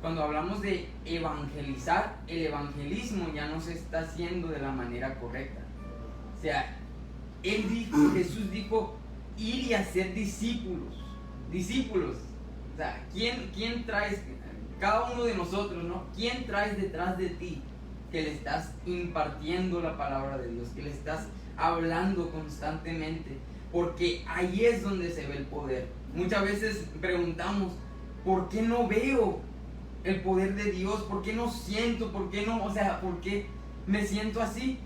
cuando hablamos de evangelizar, el evangelismo ya no se está haciendo de la manera correcta. Jesús dijo, ir y hacer discípulos. ¿Quién traes? Cada uno de nosotros, ¿no? ¿Quién traes detrás de ti que le estás impartiendo la palabra de Dios, que le estás hablando constantemente? Porque ahí es donde se ve el poder. Muchas veces preguntamos, ¿por qué no veo el poder de Dios? ¿Por qué no siento? ¿Por qué no? ¿Por qué me siento así?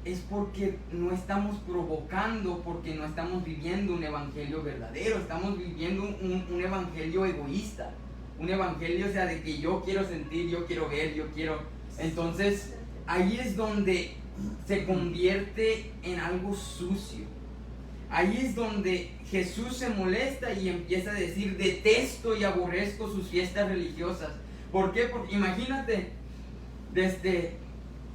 Es porque no estamos provocando, porque no estamos viviendo un evangelio verdadero, estamos viviendo un evangelio egoísta, un evangelio, de que yo quiero sentir, yo quiero ver, yo quiero. Entonces, ahí es donde se convierte en algo sucio. Ahí es donde Jesús se molesta y empieza a decir, detesto y aborrezco sus fiestas religiosas. ¿Por qué? Porque imagínate, desde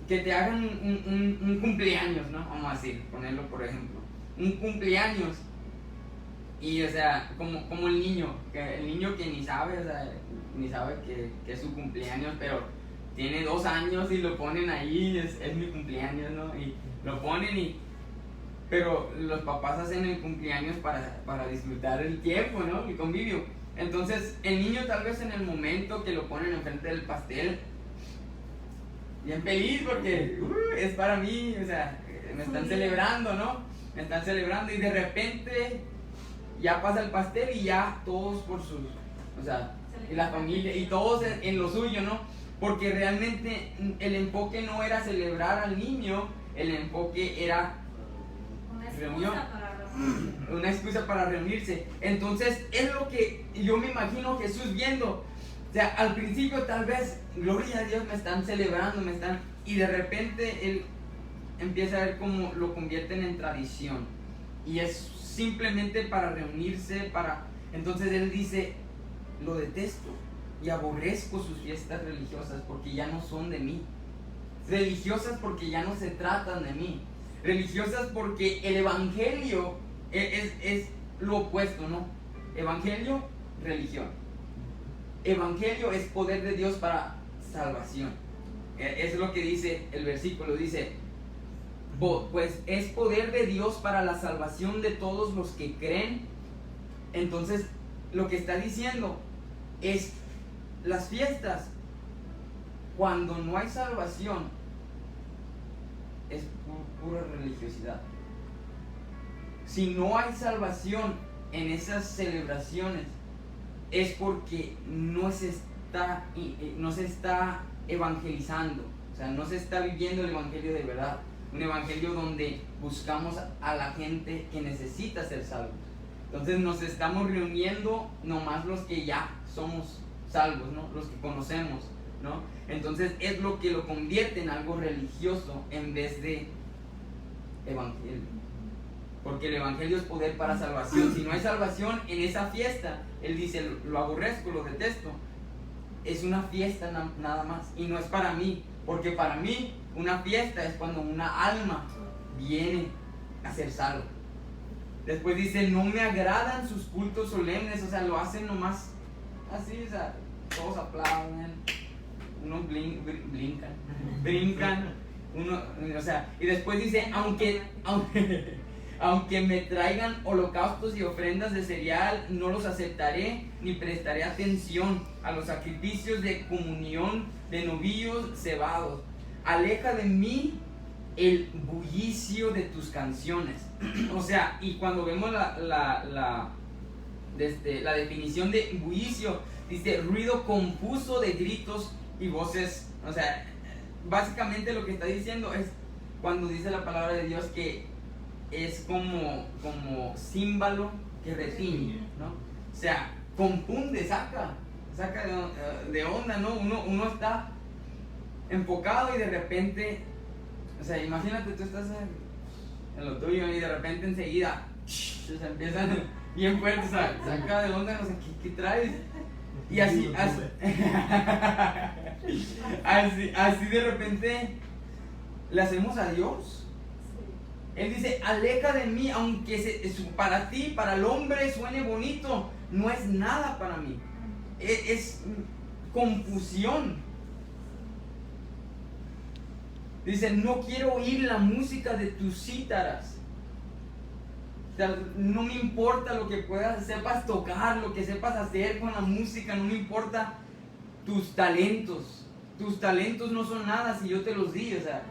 que te hagan un cumpleaños, ¿no? Vamos a decir, ponerlo por ejemplo, un cumpleaños, Y, o sea, como el niño que ni sabe, o sea, ni sabe que es su cumpleaños, pero tiene 2 años y lo ponen ahí, es mi cumpleaños, ¿no? Y lo ponen pero los papás hacen el cumpleaños para disfrutar el tiempo, ¿no? El convivio. Entonces, el niño tal vez en el momento que lo ponen enfrente del pastel, bien feliz porque es para mí, o sea, me están celebrando, ¿no? Me están celebrando y de repente ya pasa el pastel y ya todos por sus, o sea, y la familia y todos en lo suyo, ¿no? Porque realmente el enfoque no era celebrar al niño, el enfoque era una excusa para reunirse. Entonces es lo que yo me imagino Jesús viendo. O sea, al principio tal vez, gloria a Dios, me están celebrando, y de repente él empieza a ver cómo lo convierten en tradición. Y es simplemente para reunirse, entonces él dice, lo detesto y aborrezco sus fiestas religiosas porque ya no son de mí. Religiosas porque ya no se tratan de mí. Religiosas porque el evangelio es lo opuesto, ¿no? Evangelio, religión. Evangelio es poder de Dios para salvación. Eso es lo que dice el versículo, dice, pues es poder de Dios para la salvación de todos los que creen. Entonces, lo que está diciendo es, las fiestas, cuando no hay salvación, es pura religiosidad. Si no hay salvación en esas celebraciones, es porque no se está evangelizando, o sea, no se está viviendo el evangelio de verdad, un evangelio donde buscamos a la gente que necesita ser salvos. Entonces nos estamos reuniendo nomás los que ya somos salvos, ¿no? Los que conocemos, ¿no? Entonces es lo que lo convierte en algo religioso en vez de evangelio. Porque el evangelio es poder para salvación. Si no hay salvación en esa fiesta, él dice, lo aborrezco, lo detesto. Es una fiesta nada más. Y no es para mí. Porque para mí, una fiesta es cuando una alma viene a ser salva. Después dice, no me agradan sus cultos solemnes. O sea, lo hacen nomás así, o sea, todos aplauden, unos brincan, o sea, y después dice, aunque me traigan holocaustos y ofrendas de cereal, no los aceptaré, ni prestaré atención a los sacrificios de comunión de novillos cebados. Aleja de mí el bullicio de tus canciones. O sea, y cuando vemos la definición de bullicio, dice ruido confuso de gritos y voces. O sea, básicamente lo que está diciendo es, cuando dice la palabra de Dios, que es como címbalo que retiñe, ¿no? O sea, confunde, saca de onda, ¿no? Uno está enfocado y de repente, o sea, imagínate, tú estás en lo tuyo y de repente enseguida se empiezan bien fuertes, o sea, saca de onda, no sé, ¿qué traes? Y así de repente le hacemos a Dios. Él dice, aleja de mí, aunque para ti, para el hombre suene bonito, no es nada para mí. Es confusión. Dice, no quiero oír la música de tus cítaras. O sea, no me importa lo que sepas tocar, lo que sepas hacer con la música, no me importa tus talentos. Tus talentos no son nada si yo te los di, o sea,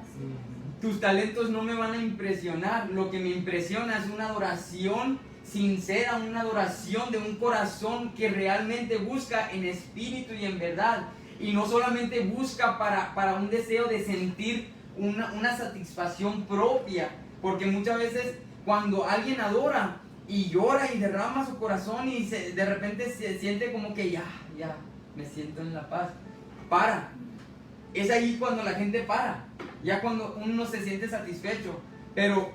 tus talentos no me van a impresionar. Lo que me impresiona es una adoración sincera, una adoración de un corazón que realmente busca en espíritu y en verdad. Y no solamente busca para un deseo de sentir una satisfacción propia. Porque muchas veces cuando alguien adora y llora y derrama su corazón y de repente se siente como que ya, me siento en la paz. Para. Es ahí cuando la gente para. Ya cuando uno se siente satisfecho. Pero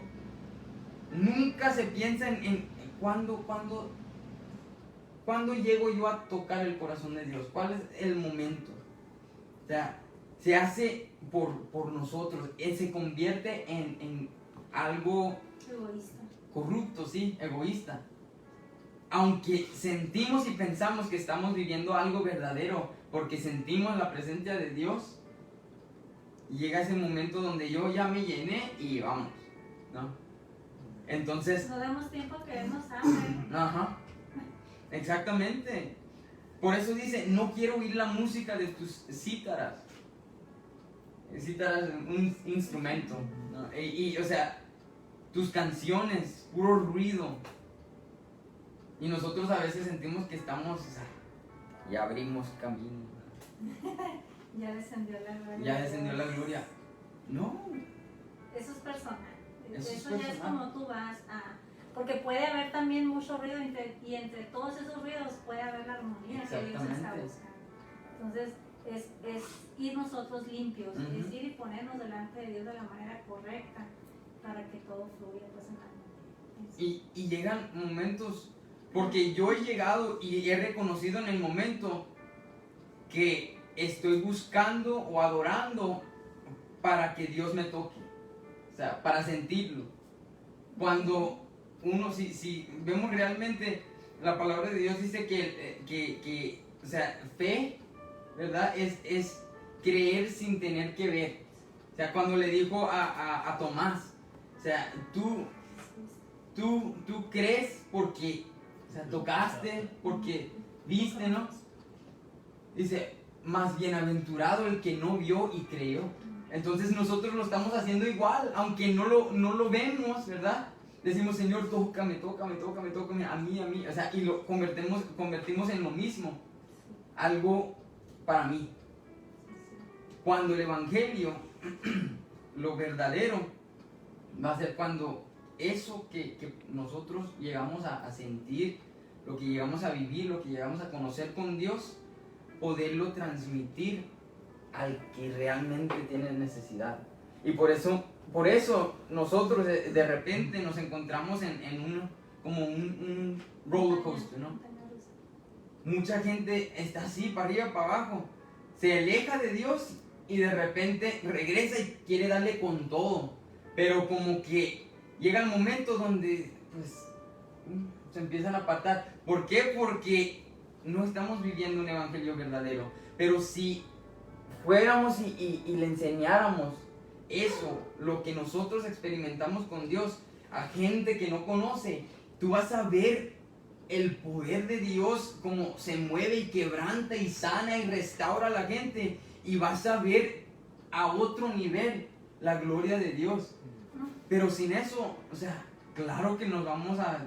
nunca se piensa en cuándo llego yo a tocar el corazón de Dios. ¿Cuál es el momento? O sea, se hace por nosotros. Se convierte en algo egoísta. corrupto, sí, egoísta. aunque sentimos y pensamos que estamos viviendo algo verdadero, porque sentimos la presencia de Dios, llega ese momento donde yo ya me llené y vamos, ¿no? Entonces, No damos tiempo a que Él nos hable. ajá, exactamente. Por eso dice, no quiero oír la música de tus cítaras. Cítaras es un instrumento, ¿no? O sea, tus canciones, puro ruido. Y nosotros a veces sentimos que estamos, o sea, ya abrimos camino. Ya descendió la gloria. Ya descendió la gloria. No. Eso es personal. Eso es ya es personal. como tú vas a... Porque puede haber también mucho ruido y entre todos esos ruidos puede haber la armonía que Dios está Exactamente. buscando. Entonces es ir nosotros limpios, Ujú. es ir y ponernos delante de Dios de la manera correcta para que todo fluya pues en la armonía. Y llegan momentos, porque yo he llegado y he reconocido en el momento que estoy buscando o adorando para que Dios me toque, o sea, para sentirlo. Cuando uno, si vemos realmente, la palabra de Dios dice que o sea, fe, ¿verdad? Es creer sin tener que ver. O sea, cuando le dijo a Tomás, o sea, tú crees porque, o sea, tocaste, porque viste, ¿no? Dice, más bienaventurado el que no vio y creyó. Entonces nosotros lo estamos haciendo igual, aunque no lo vemos, ¿verdad? Decimos, Señor, tócame, a mí, o sea, y lo convertimos en lo mismo, algo para mí. Cuando el Evangelio, lo verdadero, va a ser cuando eso que nosotros llegamos a sentir, lo que llegamos a vivir, lo que llegamos a conocer con Dios, poderlo transmitir al que realmente tiene necesidad. Y por eso nosotros de repente nos encontramos en como un roller coaster, ¿no? Mucha gente está así, para arriba, para abajo, se aleja de Dios y de repente regresa y quiere darle con todo, pero como que llega el momento donde pues se empiezan a apartar. ¿Por qué? Porque no estamos viviendo un evangelio verdadero. Pero si fuéramos y le enseñáramos eso, lo que nosotros experimentamos con Dios, a gente que no conoce, tú vas a ver el poder de Dios como se mueve y quebranta y sana y restaura a la gente, y vas a ver a otro nivel la gloria de Dios. Pero sin eso, o sea, claro que nos vamos a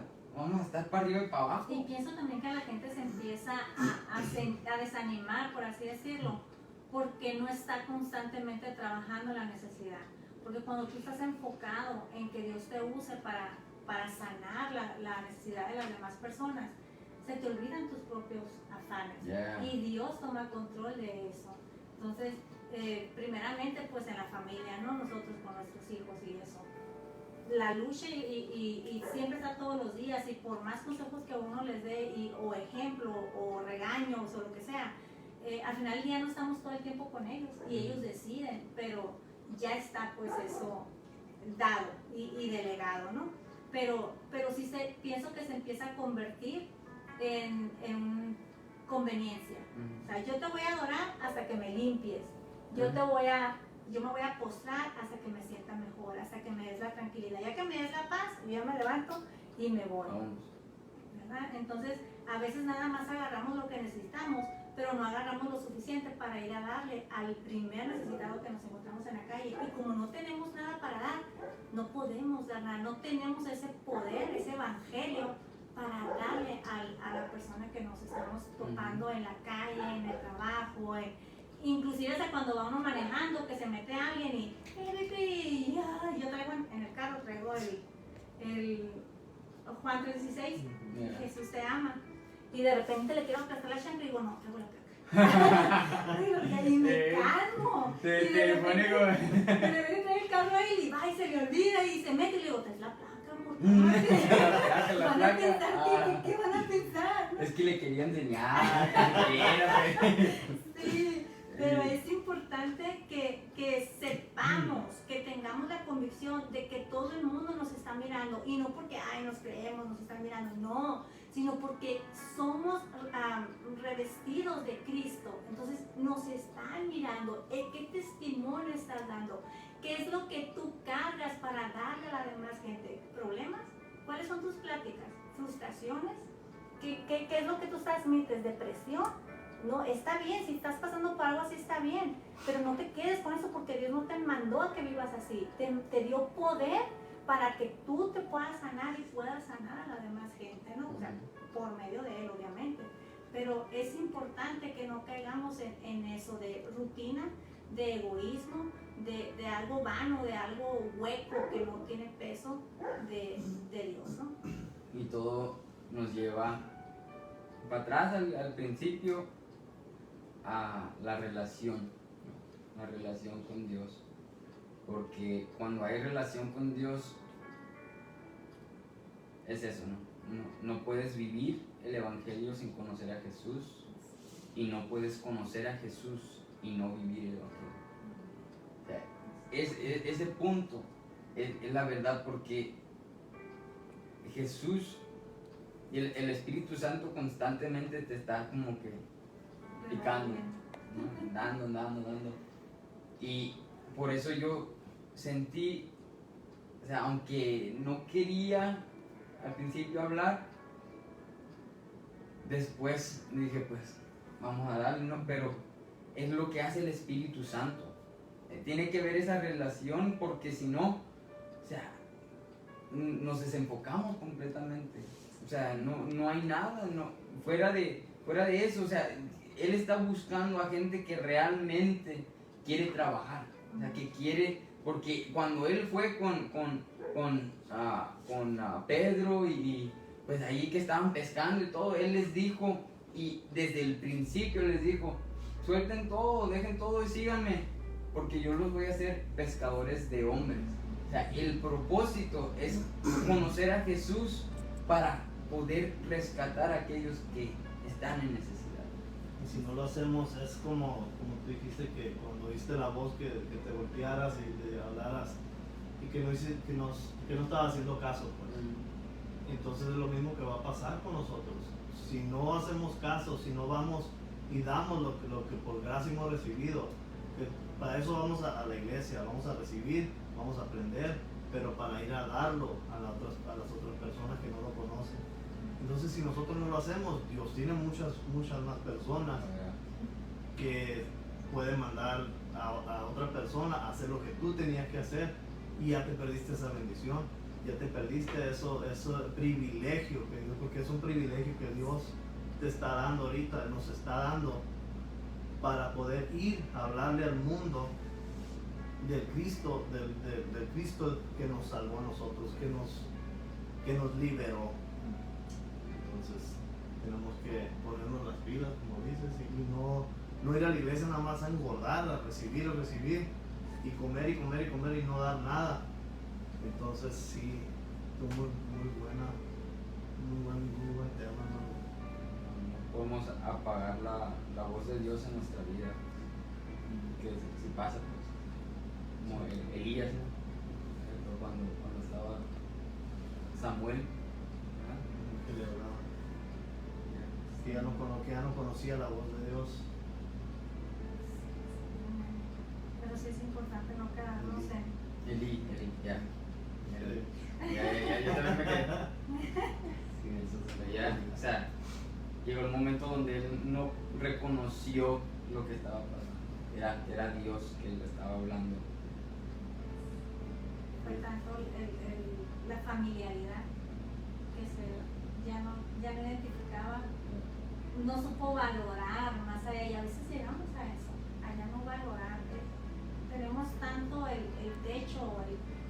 estar para arriba y para abajo. Y pienso también que la gente se empieza a desanimar, por así decirlo, porque no está constantemente trabajando la necesidad. Porque cuando tú estás enfocado en que Dios te use para sanar la necesidad de las demás personas, se te olvidan tus propios afanes. Yeah. Y Dios toma control de eso. Entonces, primeramente pues en la familia, ¿no? Nosotros con nuestros hijos y eso. La lucha y siempre está todos los días, y por más consejos que uno les dé o ejemplo o regaños o lo que sea, al final del día no estamos todo el tiempo con ellos y ellos deciden, pero ya está pues eso dado y delegado, ¿no? Pero sí pienso que se empieza a convertir en conveniencia. O sea, yo te voy a adorar hasta que me limpies, yo me voy a postrar hasta que me sienta mejor, hasta que me des la tranquilidad. Ya que me des la paz, yo ya me levanto y me voy. ¿Verdad? Entonces, a veces nada más agarramos lo que necesitamos, pero no agarramos lo suficiente para ir a darle al primer necesitado que nos encontramos en la calle. Y como no tenemos nada para dar, no podemos dar nada, no tenemos ese poder, ese evangelio para darle a la persona que nos estamos topando en la calle, en el trabajo, inclusive hasta cuando va uno manejando, que se mete alguien y yo traigo en el carro, traigo el Juan 3:16, Yeah. Jesús te ama, y de repente le quiero prestar la chancla y digo, no, traigo la placa. Y me calmo. Y de repente trae el carro ahí y va y se le olvida y se mete y le digo, traes la placa, amor. Van a pensar, ¿qué van a pensar? Es que le quería enseñar. Sí, pero es importante que sepamos, que tengamos tengamos la convicción de que todo el mundo nos está mirando, y no porque, ay, nos creemos, nos están mirando, no, sino porque somos revestidos de Cristo. Entonces nos están mirando. ¿Qué testimonio estás dando? ¿Qué es lo que tú cargas para darle a la demás gente? ¿Problemas? ¿Cuáles son tus pláticas? ¿Frustraciones? ¿Qué es lo que tú transmites? ¿Depresión? No, está bien, si estás pasando por algo así está bien, pero no te quedes con eso, porque Dios no te mandó a que vivas así. Te dio poder para que tú te puedas sanar y puedas sanar a la demás gente, ¿no? O sea, por medio de Él, obviamente. Pero es importante que no caigamos en eso de rutina, de egoísmo, de algo vano, de algo hueco que no tiene peso de Dios, ¿no? Y todo nos lleva para atrás al principio a la relación con Dios. Porque cuando hay relación con Dios, es eso, ¿no? No puedes vivir el Evangelio sin conocer a Jesús, y no puedes conocer a Jesús y no vivir el Evangelio. O sea, ese punto es la verdad, porque Jesús y el Espíritu Santo constantemente te está como que picando, ¿no? Dando. Y por eso yo sentí, o sea, aunque no quería al principio hablar, después dije, pues vamos a darle, ¿no? Pero es lo que hace el Espíritu Santo. Tiene que ver esa relación, porque si no, o sea, nos desenfocamos completamente. O sea, no hay nada, no, fuera de eso. O sea, Él está buscando a gente que realmente quiere trabajar, o sea, que quiere, porque cuando Él fue con Pedro y pues ahí que estaban pescando y todo, Él les dijo, y desde el principio les dijo, suelten todo, dejen todo y síganme, porque yo los voy a hacer pescadores de hombres. O sea, el propósito es conocer a Jesús para poder rescatar a aquellos que están en necesidad. Y si no lo hacemos, es como tú dijiste, que cuando oíste la voz que te voltearas y te hablaras y que no estaba haciendo caso, pues. Entonces es lo mismo que va a pasar con nosotros. Si no hacemos caso, si no vamos y damos lo que por gracia hemos recibido, que para eso vamos a la iglesia, vamos a recibir, vamos a aprender, pero para ir a darlo a las otras personas que no lo conocen. Entonces, si nosotros no lo hacemos, Dios tiene muchas más personas que pueden mandar a otra persona a hacer lo que tú tenías que hacer, y ya te perdiste esa bendición, ya te perdiste ese privilegio, porque es un privilegio que Dios te está dando ahorita, nos está dando, para poder ir a hablarle al mundo del Cristo, del Cristo que nos salvó a nosotros, que nos liberó. Entonces tenemos que ponernos las pilas, como dices, y no ir a la iglesia nada más a engordar, a recibir, y comer y no dar nada. Entonces sí, muy buen tema, ¿no? No podemos apagar la voz de Dios en nuestra vida, que si pasa, pues, como Elías, ¿no? Cuando estaba Samuel, ¿verdad? Que le hablaba, que ya no conocía la voz de Dios. Pero sí es importante no quedarnos en... Eli, ya, yo también me quedé. Sí, eso, o sea, llegó el momento donde él no reconoció lo que estaba pasando. Era Dios que le estaba hablando. Fue tanto la familiaridad que ya no identificaba, no supo valorar más allá, y a veces llegamos a eso, a ya no valorar. Tenemos tanto el techo,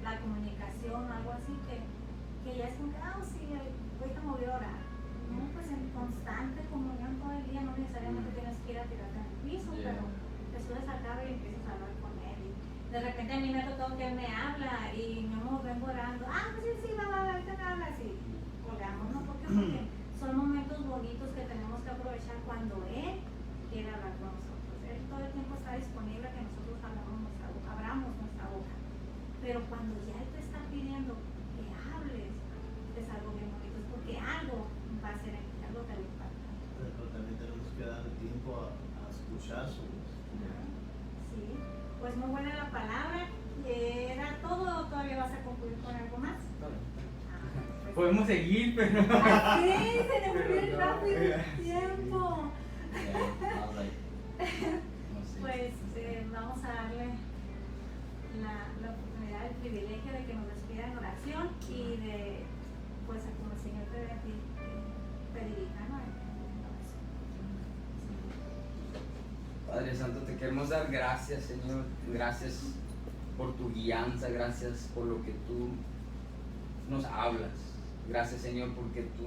la comunicación, algo así, que ya es como que, sí, ahorita me voy a orar. No, pues en constante comunión todo el día, no necesariamente tienes que ir a tirarte en el piso, pero te subes al carro y empiezas a hablar con él. Y de repente a mí me ha tocado que él me habla y no me vengo orando, pues sí, va, ahorita me hablas, y colgamos, ¿no? Porque son momentos bonitos que tenemos que aprovechar cuando él quiere hablar con nosotros. Él todo el tiempo está disponible a que nosotros abramos nuestra boca. pero cuando ya Él te está pidiendo que hables, es algo bien bonito, es porque algo va a ser aquí, algo te va a impactar. Pero también tenemos que dar el tiempo a escuchar su voz. Sí, pues muy buena la palabra. ¿Era todo o todavía vas a concluir con algo más? Pues, Podemos seguir, pero... sí, se le fue bien rápido el tiempo. Pues vamos a darle la oportunidad, el privilegio de que nos despida en oración y de, pues, a como el Señor te ve a ti, te dirija, ¿no? En oración. Padre Santo, te queremos dar gracias, Señor. Gracias por tu guianza, gracias por lo que tú nos hablas. Gracias, Señor, porque tú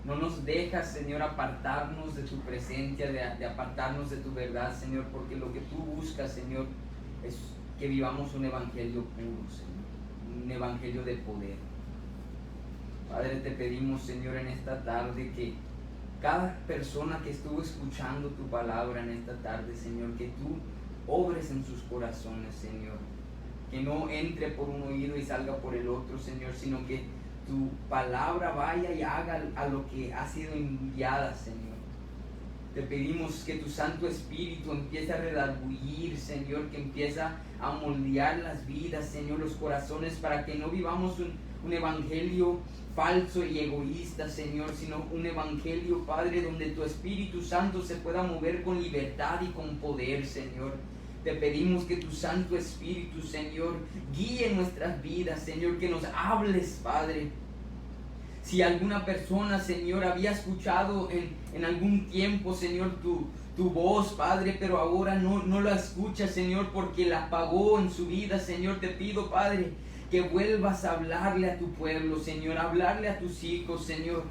no nos dejas, Señor, apartarnos de tu presencia, de apartarnos de tu verdad, Señor, porque lo que tú buscas, Señor, es que vivamos un evangelio puro, Señor, un evangelio de poder. Padre, te pedimos, Señor, en esta tarde que cada persona que estuvo escuchando tu palabra en esta tarde, Señor, que tú obres en sus corazones, Señor, que no entre por un oído y salga por el otro, Señor, sino que tu palabra vaya y haga a lo que ha sido enviada, Señor. Te pedimos que tu Santo Espíritu empiece a redarguir, Señor, que empieza a moldear las vidas, Señor, los corazones, para que no vivamos un evangelio falso y egoísta, Señor, sino un evangelio, Padre, donde tu Espíritu Santo se pueda mover con libertad y con poder, Señor. Te pedimos que tu Santo Espíritu, Señor, guíe nuestras vidas, Señor, que nos hables, Padre. Si alguna persona, Señor, había escuchado en algún tiempo, Señor, tu voz, Padre, pero ahora no la escucha, Señor, porque la apagó en su vida, Señor, te pido, Padre, que vuelvas a hablarle a tu pueblo, Señor, a hablarle a tus hijos, Señor,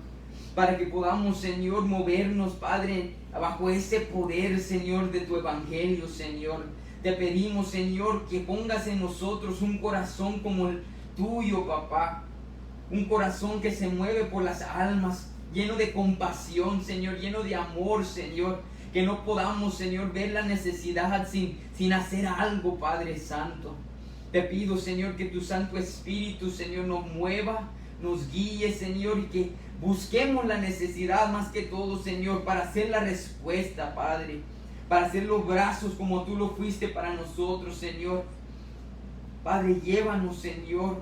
para que podamos, Señor, movernos, Padre, bajo ese poder, Señor, de tu evangelio, Señor. Te pedimos, Señor, que pongas en nosotros un corazón como el tuyo, papá. Un corazón que se mueve por las almas, lleno de compasión, Señor, lleno de amor, Señor. Que no podamos, Señor, ver la necesidad sin hacer algo, Padre Santo. Te pido, Señor, que tu Santo Espíritu, Señor, nos mueva, nos guíe, Señor, y que busquemos la necesidad más que todo, Señor, para hacer la respuesta, Padre. Para hacer los brazos como tú lo fuiste para nosotros, Señor. Padre, llévanos, Señor,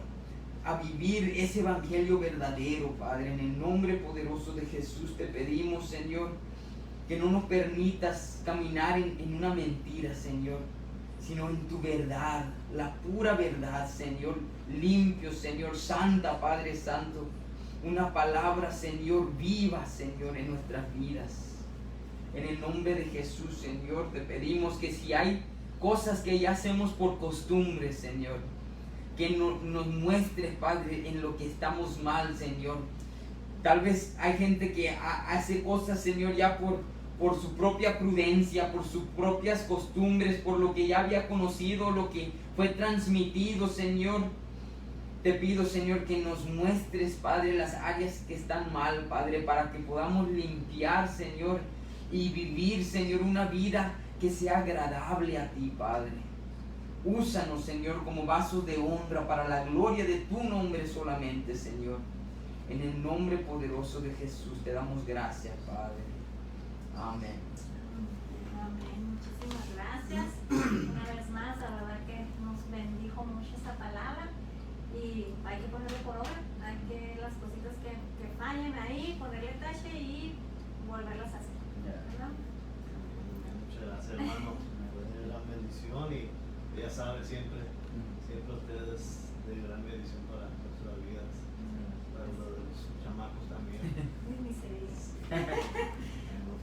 a vivir ese evangelio verdadero, Padre. En el nombre poderoso de Jesús te pedimos, Señor, que no nos permitas caminar en una mentira, Señor, sino en tu verdad, la pura verdad, Señor, limpio, Señor, santa, Padre Santo. Una palabra, Señor, viva, Señor, en nuestras vidas. En el nombre de Jesús, Señor, te pedimos que si hay cosas que ya hacemos por costumbre, Señor, que nos muestres, Padre, en lo que estamos mal, Señor. Tal vez hay gente que hace cosas, Señor, ya por su propia prudencia, por sus propias costumbres, por lo que ya había conocido, lo que fue transmitido, Señor. Te pido, Señor, que nos muestres, Padre, las áreas que están mal, Padre, para que podamos limpiar, Señor, y vivir, Señor, una vida que sea agradable a ti, Padre. Úsanos, Señor, como vasos de honra para la gloria de tu nombre solamente, Señor. En el nombre poderoso de Jesús te damos gracias, Padre. Amén. Amén. Muchísimas gracias. Una vez más, la verdad que nos bendijo mucho esta palabra y hay que ponerle por obra. Hay que las cositas que fallen ahí, ponerle tache y volverlas a hacer. ¿Verdad? Muchas gracias, hermano. Fue una gran bendición y ya sabe, siempre ustedes de gran bendición para nuestras vidas, para los de los chamacos también. Muy misericordia.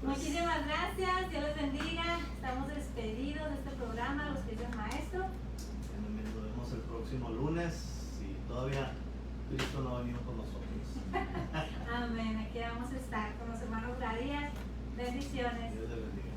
Muchísimas gracias, Dios les bendiga. Estamos despedidos de este programa, Los Pies del Maestro. Nos vemos el próximo lunes y todavía Cristo no ha venido con nosotros. Amén, aquí vamos a estar con los hermanos Gradías. Bendiciones. Dios les bendiga.